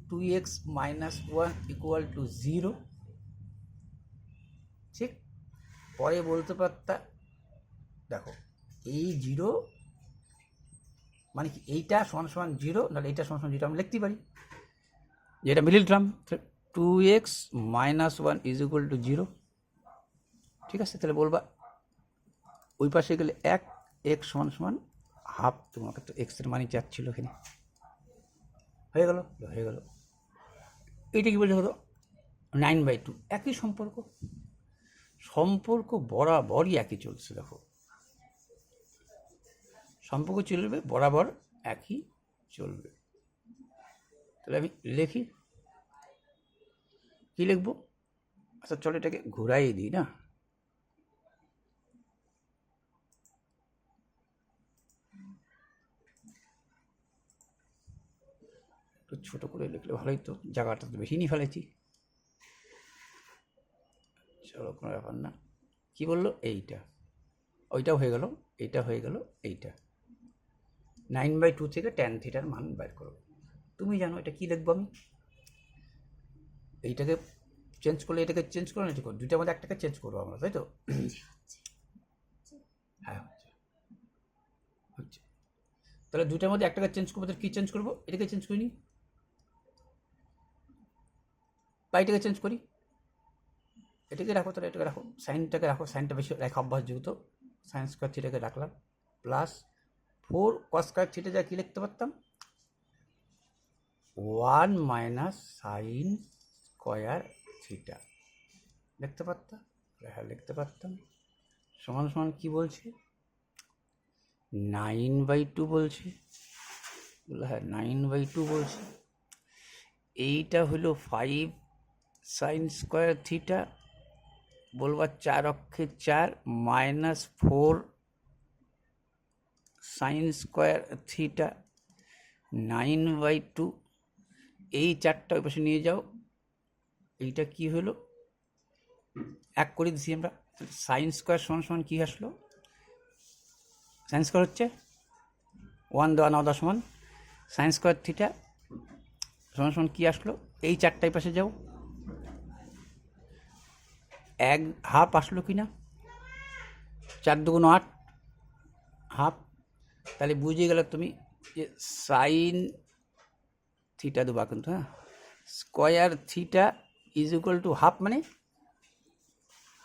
2x মাইনাস 1 ইকুয়াল টু 0, ঠিক, পরে বলতে পারতা দেখো এই 0 মানে কি এইটা সমান সমান 0, নাহলে এইটা সমান সমান 0 আমি লিখতে পারি, যেটা middle term, 2x minus 1 is equal two 0, ঠিক আছে। তাহলে বলবা ওই পাশে গেলে 1, x সমান সমান হাফ, তোমাকে তো এক্সের মানই চাচ্ছিল এখানে, হয়ে গেল। এইটা কি বলছে হলো 9/2, একই সম্পর্ক বরাবরই একই চলছে, দেখো সম্পর্ক চলবে বরাবর একই চলবে, তাহলে আমি লিখি, কি লিখবো, আচ্ছা চলো এটাকে ঘুরাই দিই না, একটু ছোটো করে লিখলে ভালোই তো, জায়গাটা তো বেশি নিয়ে ফেলেছি, কোনো ব্যাপার না। কি বললো? এইটা, ওইটাও হয়ে গেল, এইটা হয়ে গেল, এইটা 9/2 থেকে ট্যান থিটার মান বের করো। তুমি জানো এটা কি লিখবো আমি? এইটাকে চেঞ্জ করলে এটাকে চেঞ্জ করো, না এটা করো, দুইটার মধ্যে একটাকে চেঞ্জ করবো আমরা, তাই তো? হ্যাঁ হচ্ছে। তাহলে দুইটার মধ্যে একটাকে চেঞ্জ করবো, তাহলে কী চেঞ্জ করবো? এটাকে চেঞ্জ করিনি, বা এটাকে চেঞ্জ করি, এটাকে রাখো, তাহলে এটাকে রাখো, সাইনটাকে রাখো, সাইনটা বেশি রেখা অভ্যাস যেহেতু সাইন স্কোয়ার থিটাকে রাখলাম, প্লাস 4 কস স্কোয়ার থিটা যা কি লিখতে পারতাম? 1 মাইনাস সাইন স্কোয়ার থিটা লিখতে পারতাম। হ্যাঁ লিখতে পারতাম। সমান সমান কি বলছে? 9/2 বলছে। হ্যাঁ 9/2 বলছে। এইটা হলো 5 সাইন স্কোয়ার থিটা, বলবা 4 অক্ষে 4 মাইনাস 4 সাইন স্কোয়ার থিটা 9/2। এই 4টা ওই পাশে নিয়ে যাও, এইটা কি হলো? এক করে দিছি আমরা। সাইন স্কোয়ার সমান সমান কী আসলো? সাইন স্কোয়ার হচ্ছে 1 দেওয়া না দেওয়া সমান, সাইন স্কোয়ার থিটা সমান সমান কী আসলো? এই 4টায় পাশে যাও, 1/2 আসলো কি না? 4 2 8, হাফ। তাহলে বুঝে গেলে তুমি যে সাইন থিটা দেবা কিন্তু, হ্যাঁ, square theta is equal to half, মানে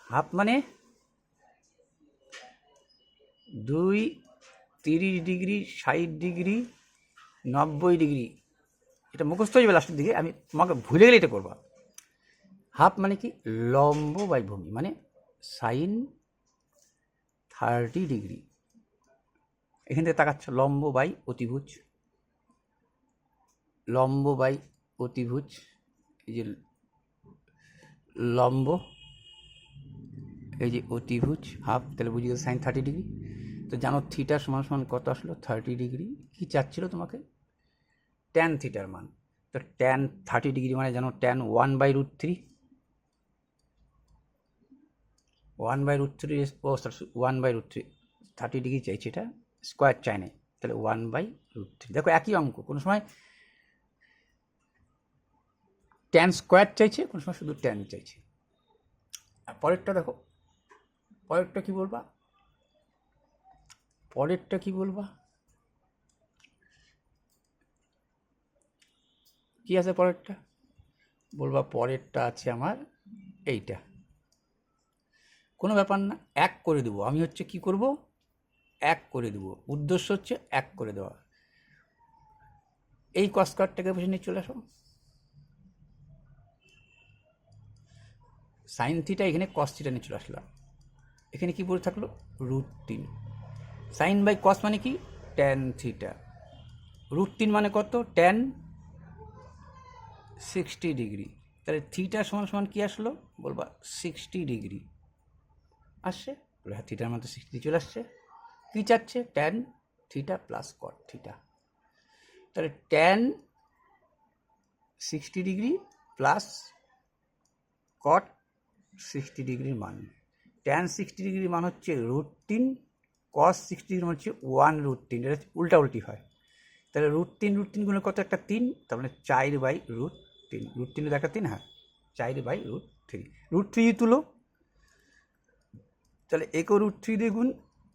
হাফ মানে 2 30 ডিগ্রি 60 ডিগ্রি 90 ডিগ্রি। এটা মুখস্থ হয়ে যাবে লাস্টের দিকে, আমি তোমাকে ভুলে গেলে এটা করবা। হাফ মানে কি? লম্ব বাই ভূমি, মানে সাইন 30 ডিগ্রি। এখান থেকে তাকাচ্ছ, লম্ব বাই অতিভুজ, লম্ব বাই অতিভুজ, এই যে লম্ব, এই যে অতিভুজ হাফ, তাহলে বুঝে গেছে সাইন 30 ডিগ্রি। তো জানো থিটা সমান সমান কত আসলো? 30 ডিগ্রি। কি চাচ্ছিল তোমাকে? ট্যান থিটার মান। তো ট্যান 30 ডিগ্রি মানে জানো ট্যান 1/√3, 1/√3, ও 1/√3, 30 ডিগ্রি চাইছে, এটা স্কোয়ার চাই নাই, তাহলে 1/√3। দেখো একই অঙ্ক, কোনো সময় ট্যান স্কোয়ার চাইছে, কোনো সময় শুধু ট্যান চাইছে। আর পরেরটা দেখো, পরেরটা কি বলবা? পরেরটা কি বলবা? কি আছে পরেরটা? বলবা পরেরটা আছে আমার এইটা। কোনো ব্যাপার না, এক করে দেবো আমি, হচ্ছে কি করব? এক করে দেবো, উদ্দেশ্য হচ্ছে এক করে দেওয়া। এই কস স্কয়ারটাকে বসে নিয়ে চলে আসো, সাইন থিটা এখানে কস থিটা নিয়ে চলে আসলাম, এখানে কি পড়ে থাকলো? √3। সাইন বাই কস মানে কি? Tan theta. √3 মানে কত? Tan 60 degree. তাহলে থিটা সমান সমান কি আসলো? বলবা 60 ডিগ্রি আসছে। বলে হ্যাঁ, থিটার মধ্যে 60 চলে আসছে। কী চাচ্ছে? Tan theta plus cot theta. তাহলে ট্যান 60 ডিগ্রি প্লাস কট 60 ডিগ্রির মান। ট্যান 60 ডিগ্রির মান হচ্ছে √3, কস 60 ডিগ্রির মান হচ্ছে 1√3। এটা উল্টাউল্টি হয়। তাহলে √3 গুলো কত? একটা 3, তার মানে 4/√3। √3 একটা 3, হ্যাঁ 4/√3। √3 তুলো, তাহলে একেও √3 দিয়ে গুণ,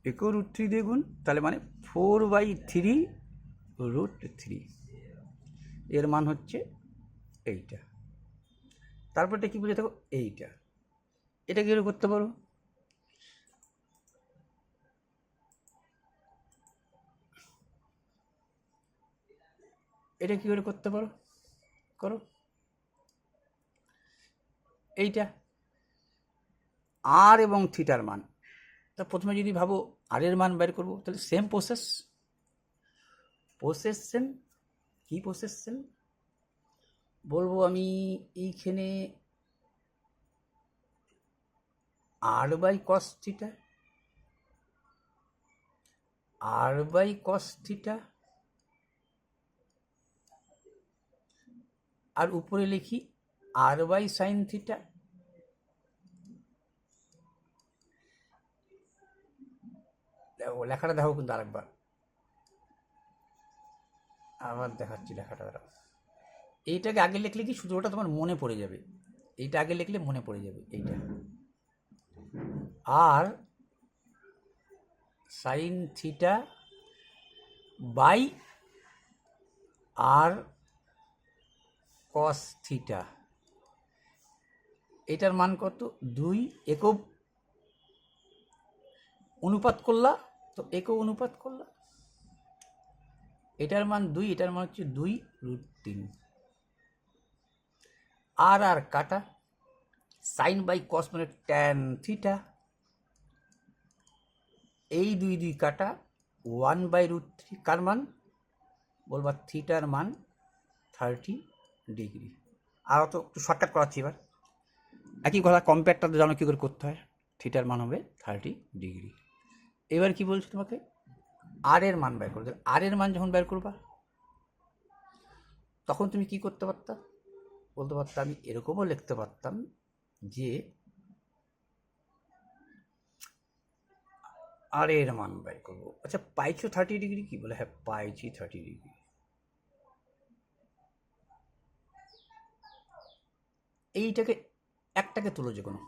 একেও √3 দিয়ে গুণ, তাহলে মানে 4/3√3। এর মান হচ্ছে এইটা। তারপরটা কি বুঝে থাকো? এইটা। এটা কি করে করতে পারো? এটা কি করে করতে পারো? করো। এইটা আর এবং থিটার মান। তা প্রথমে যদি ভাবো আর এর মান বের করবো, তাহলে সেম প্রসেস। প্রসেসন কি? প্রসেসন বলবো আমি এইখানে r/cos থিটা, r/cos থিটা, আর উপরে লিখি r/sin থিটা, লেখাটা দেখো কিন্তু আরেকবার, আবার দেখাচ্ছি লেখাটা দাঁড়াও। এইটাকে আগে লিখলে কি সূত্রটা তোমার মনে পড়ে যাবে, এইটা আগে লিখলে মনে পড়ে যাবে। এইটা আর সাইন থিটা বাই আর কস থিটা, এটার মান কত? 2 একক অনুপাত করলা, তো একক অনুপাত করলা, এটার মান 2, এটার মান হচ্ছে 2√3। আর আর কাটা, সাইন বাই কস মানে ট্যান থিটা, এই 2 কাটা 1/√3, কার মান বলবা? থিটার মান 30 ডিগ্রি। আর অত একটু শর্টকাট করাচ্ছি এবার, একই কথা কম্পেয়ারটা জানো কী করে করতে হয়। থিটার মান হবে 30 ডিগ্রি। এবার কি বলছি তোমাকে? আর এর মান বের করতে। আর এর মান যখন বের করবা তখন তুমি কি করতে পারতা? বলতে পারতাম, আমি এরকমও লিখতে পারতাম যে আর এর মান বের করবো। আচ্ছা, পাইছো 30 ডিগ্রি? কি বলে? হ্যাঁ, পাইছি 30 ডিগ্রি। এইটাকে একটাকে তুলো, যে কোনো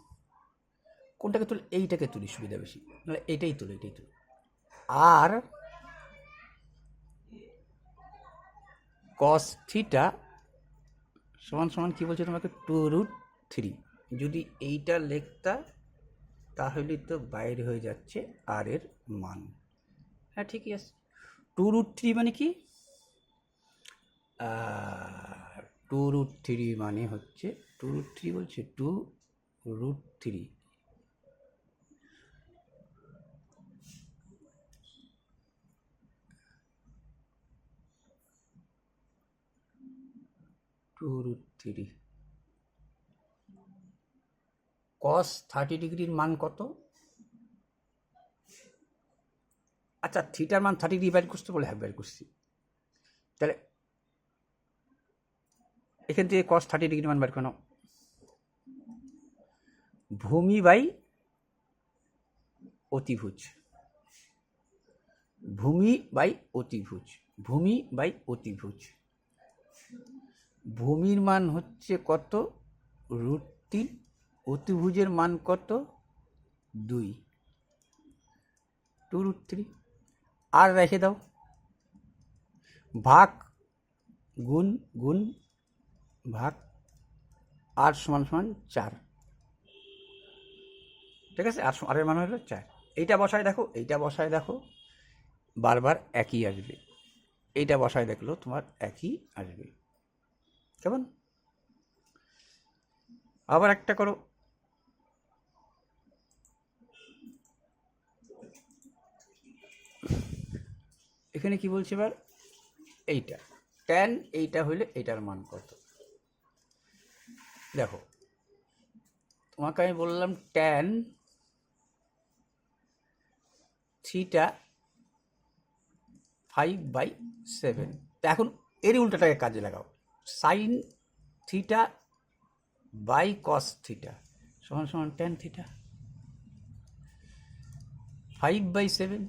কোনটাকে তুলে? এইটাকে তুলি, সুবিধা বেশি, নাহলে এইটাই তুলো, এইটাই তুলো। আর কস থিটা সমান সমান কি বলছে তোমাকে? 2√3। যদি এইটা লিখতা তাহলে তো বাইরে হয়ে যাচ্ছে আর এর মান। হ্যাঁ, ঠিকই আছে। 2√3 মানে কি? 2√3 মানে হচ্ছে 2√3 বলছে 2√3 2√3 কস 30 ডিগ্রির মান কত? আচ্ছা, থিটার মান 30 ডিগ্রি বের করতে বলে? হ্যাঁ, বের করছি। তাহলে এখান থেকে কস 30 ডিগ্রি মান বের করো। ভূমি বাই অতিভুজ, ভূমি বাই অতিভুজ, ভূমি বাই অতিভুজ। ভূমির মান হচ্ছে কত? √3। অতিভুজের মান কত? 2, 2√3। আর রেখে দাও, ভাগ গুণ গুণ ভাগ, আর সমান সমান 4। ঠিক আছে, আর এর মান হলো 4। এইটা বসায় দেখো, এইটা বসায় দেখো, বারবার একই আসবে। এইটা বসায় দেখলো তোমার একই আসবে। কেমন? আবার একটা করো, এখানে কি বলছে এবার? এইটা ট্যান, এইটা হইলে এইটার মান কত? দেখো, তোমাকে আমি বললাম ট্যান থিটা 5/7। তা এখন এরই উল্টাটাকে কাজে লাগাও, sine theta by cos theta সমান সমান ট্যান থিটা 5/7।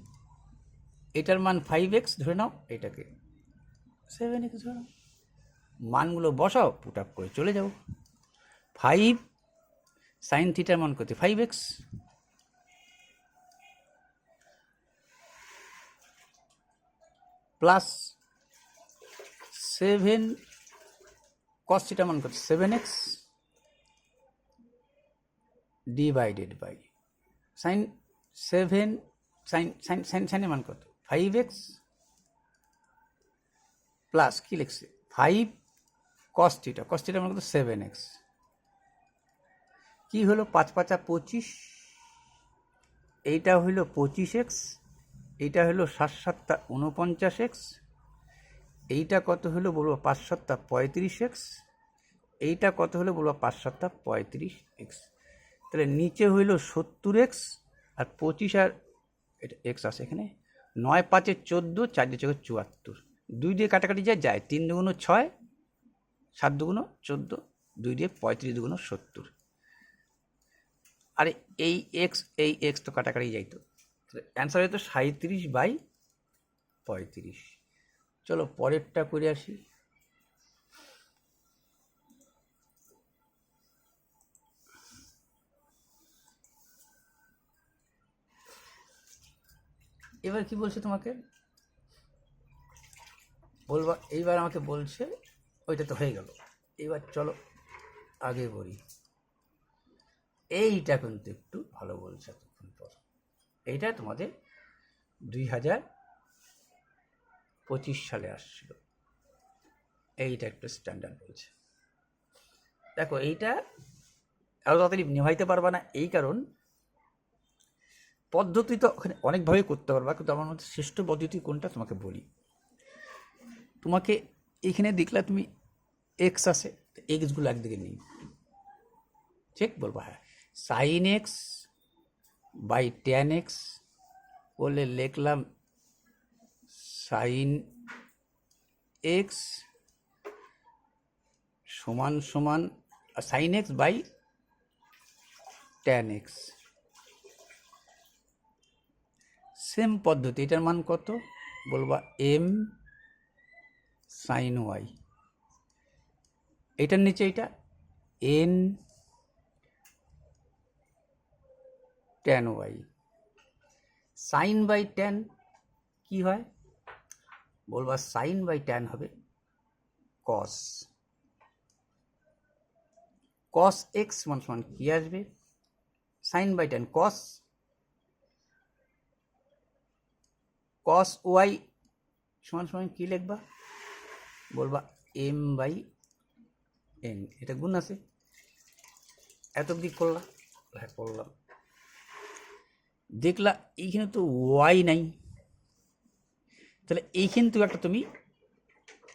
এটার মান 5x ধরে নাও, এটাকে 7x ধরে নাও। মানগুলো বসাও, পুট আপ করে চলে যাও। 5 সাইন থিটার মান করতে 5x প্লাস 7 কস থিটার মান করতে 7x ডিভাইডেড বাই সাইন 7 সাইনের মান কত? 5x প্লাস কি লিখছে? 5 কস থিটার মান কত? 7x। কি হলো? 5 5 25, এইটা হইল 25x, এইটা হইল 7 7 49x, এইটা কত হলো বলবো? 5 7 35x, এইটা কত হলো বলবো? 5 7 35x। তাহলে নিচে হইল 70x, আর 25 আর এটা এক্স আছে এখানে। 9 5 14, 4 2 74, 2 দিয়ে কাটাকাটি যায় 3 2 6, 7 2 14, 2 দিয়ে 35 2 70। আরে এই এক্স তো কাটাকাটি যাইতো, অ্যান্সার হয়তো 37/35। চলো পরেরটা করে আসি। এবার কি বলছে তোমাকে বলবা, এইবার আমাকে বলছে ওইটা তো হয়ে গেল। এবার চলো আগে বলি, এইটা কিন্তু একটু ভালো বলছে এতক্ষণ পর। এইটা তোমাদের 2025 সালে আসছিল, এইটা একটু স্ট্যান্ডার্ড বলছে। দেখো এইটা এত তাড়াতাড়ি নেভাইতে পারবা না, এই কারণ পদ্ধতি তো ওখানে অনেকভাবে করতে পারবা, কিন্তু আমার মধ্যে শ্রেষ্ঠ পদ্ধতি কোনটা তোমাকে বলি। তোমাকে এইখানে দেখলা তুমি এক্স আছে, এক্সগুলো একদিকে নেই, ঠিক বলবো? হ্যাঁ, sine x by tan x বলে লিখলাম সাইন এক্স সমান সমান sine x by tan x. Same পদ্ধতি, এটার মান কত বলবা এম সাইন ওয়াই, এটার নিচে এটা n tan y. Sine by tan কি হয় বলবা, সাইন বাই ট্যান হবে কস। কস এক্স সমান সমান কি আসবে, sine by tan cos, cos y সমান সমান কি লিখবা বলবা এম বাই এন। এটা গুণ আছে, এত অবধি করলা? হ্যাঁ করলাম। দেখলা এইখানে তো ওয়াই নাই, তাহলে এইখান থেকে একটা তুমি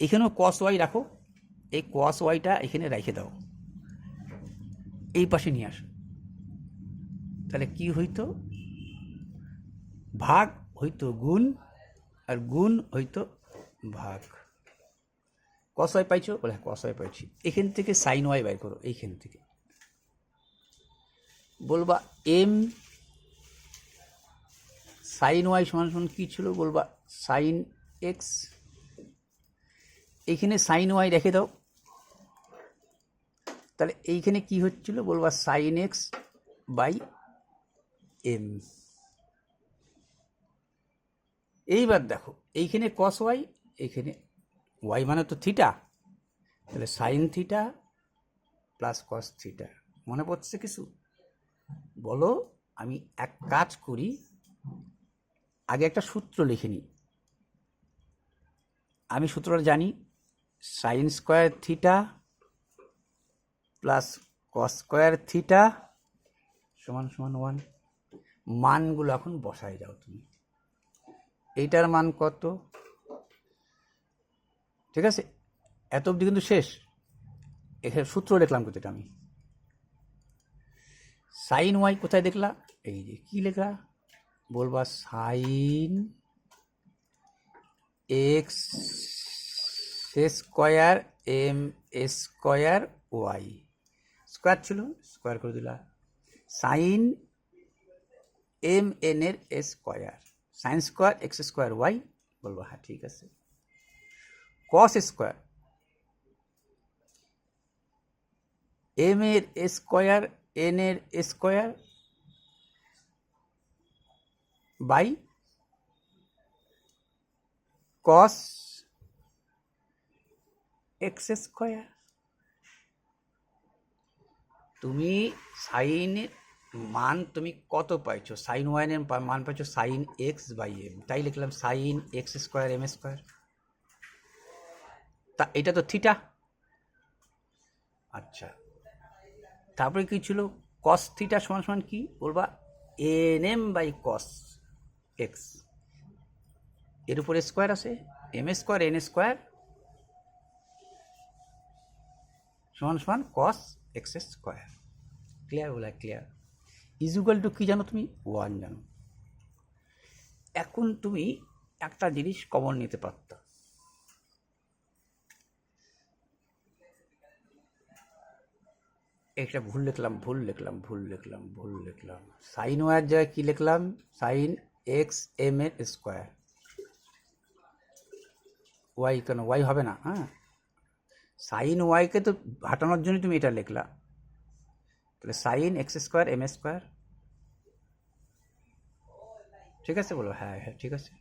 এখানেও কস ওয়াই রাখো, এই কস ওয়াইটা এখানে রেখে দাও, এই পাশে নিয়ে আসো। তাহলে কি হইতো, ভাগ হইতো গুণ, আর গুণ হইতো ভাগ। কস ওয়াই পাইছো বলে, হ্যাঁ কস ওয়াই পাইছি। এখান থেকে সাইন ওয়াই বাইর করো, এইখান থেকে বলবা এম সাইন ওয়াই সমান সমান কী ছিল বলবা সাইন এক্স, এইখানে সাইন ওয়াই রেখে দাও, তাহলে এইখানে কি হচ্ছিল বলবা সাইন এক্স বাই এম। এইবার দেখো এইখানে কস ওয়াই, এইখানে ওয়াই মানে তো থিটা, তাহলে sine theta plus cos theta. মনে পড়ছে কিছু বলো? আমি এক কাজ করি, আগে একটা সূত্র লিখে নিই। আমি সূত্রটা জানি, sine square theta plus cos square theta সমান সমান 1। মানগুলো এখন বসায় যাও তুমি, এইটার মান কত, ঠিক আছে? এত অবধি কিন্তু শেষ। এখানে সূত্র লিখলাম কিন্তু এটা আমি, সাইন ওয়াই কোথায় দেখলা, এই যে কি লেখা বলবা sine x square m square y, স্কোয়ার ছিল স্কোয়ার করে দিলা, সাইন এম এন এর square, sine square x square y বলবো, হ্যাঁ ঠিক আছে। কস স্কোয়ার এম এর স্কোয়ার এন এর square by cos x square. তুমি সাইনের মান তুমি কত পাইছো, সাইন ওয়াইনের মান পাইছো সাইন এক্স বাই এম, তাই লিখলাম sine x square m square. তা এটা তো থিটা, আচ্ছা। তারপরে কি ছিল, কস থিটা সমান সমান কি বলবা n m by cos x, এর উপরে স্কোয়ার আছে, এম স্কোয়ার এন স্কোয়ার সমান সমান কস এক্স স্কোয়ার। ক্লিয়ার বলা, ক্লিয়ার। ইজুকাল টু কি জানো তুমি, 1 জানো। এখন তুমি একটা জিনিস কমন নিতে পারত, একটা ভুল লিখলাম, সাইন ওয়ার জায়গায় কি লিখলাম, সাইন এক্স এম এর স্কোয়ার, ওয়াই কেন ওয়াই হবে না, হ্যাঁ সাইন ওয়াইকে তো হাঁটানোর জন্য তুমি এটা লিখলা, তাহলে sine x square m square, ঠিক আছে বলো, হ্যাঁ হ্যাঁ ঠিক আছে।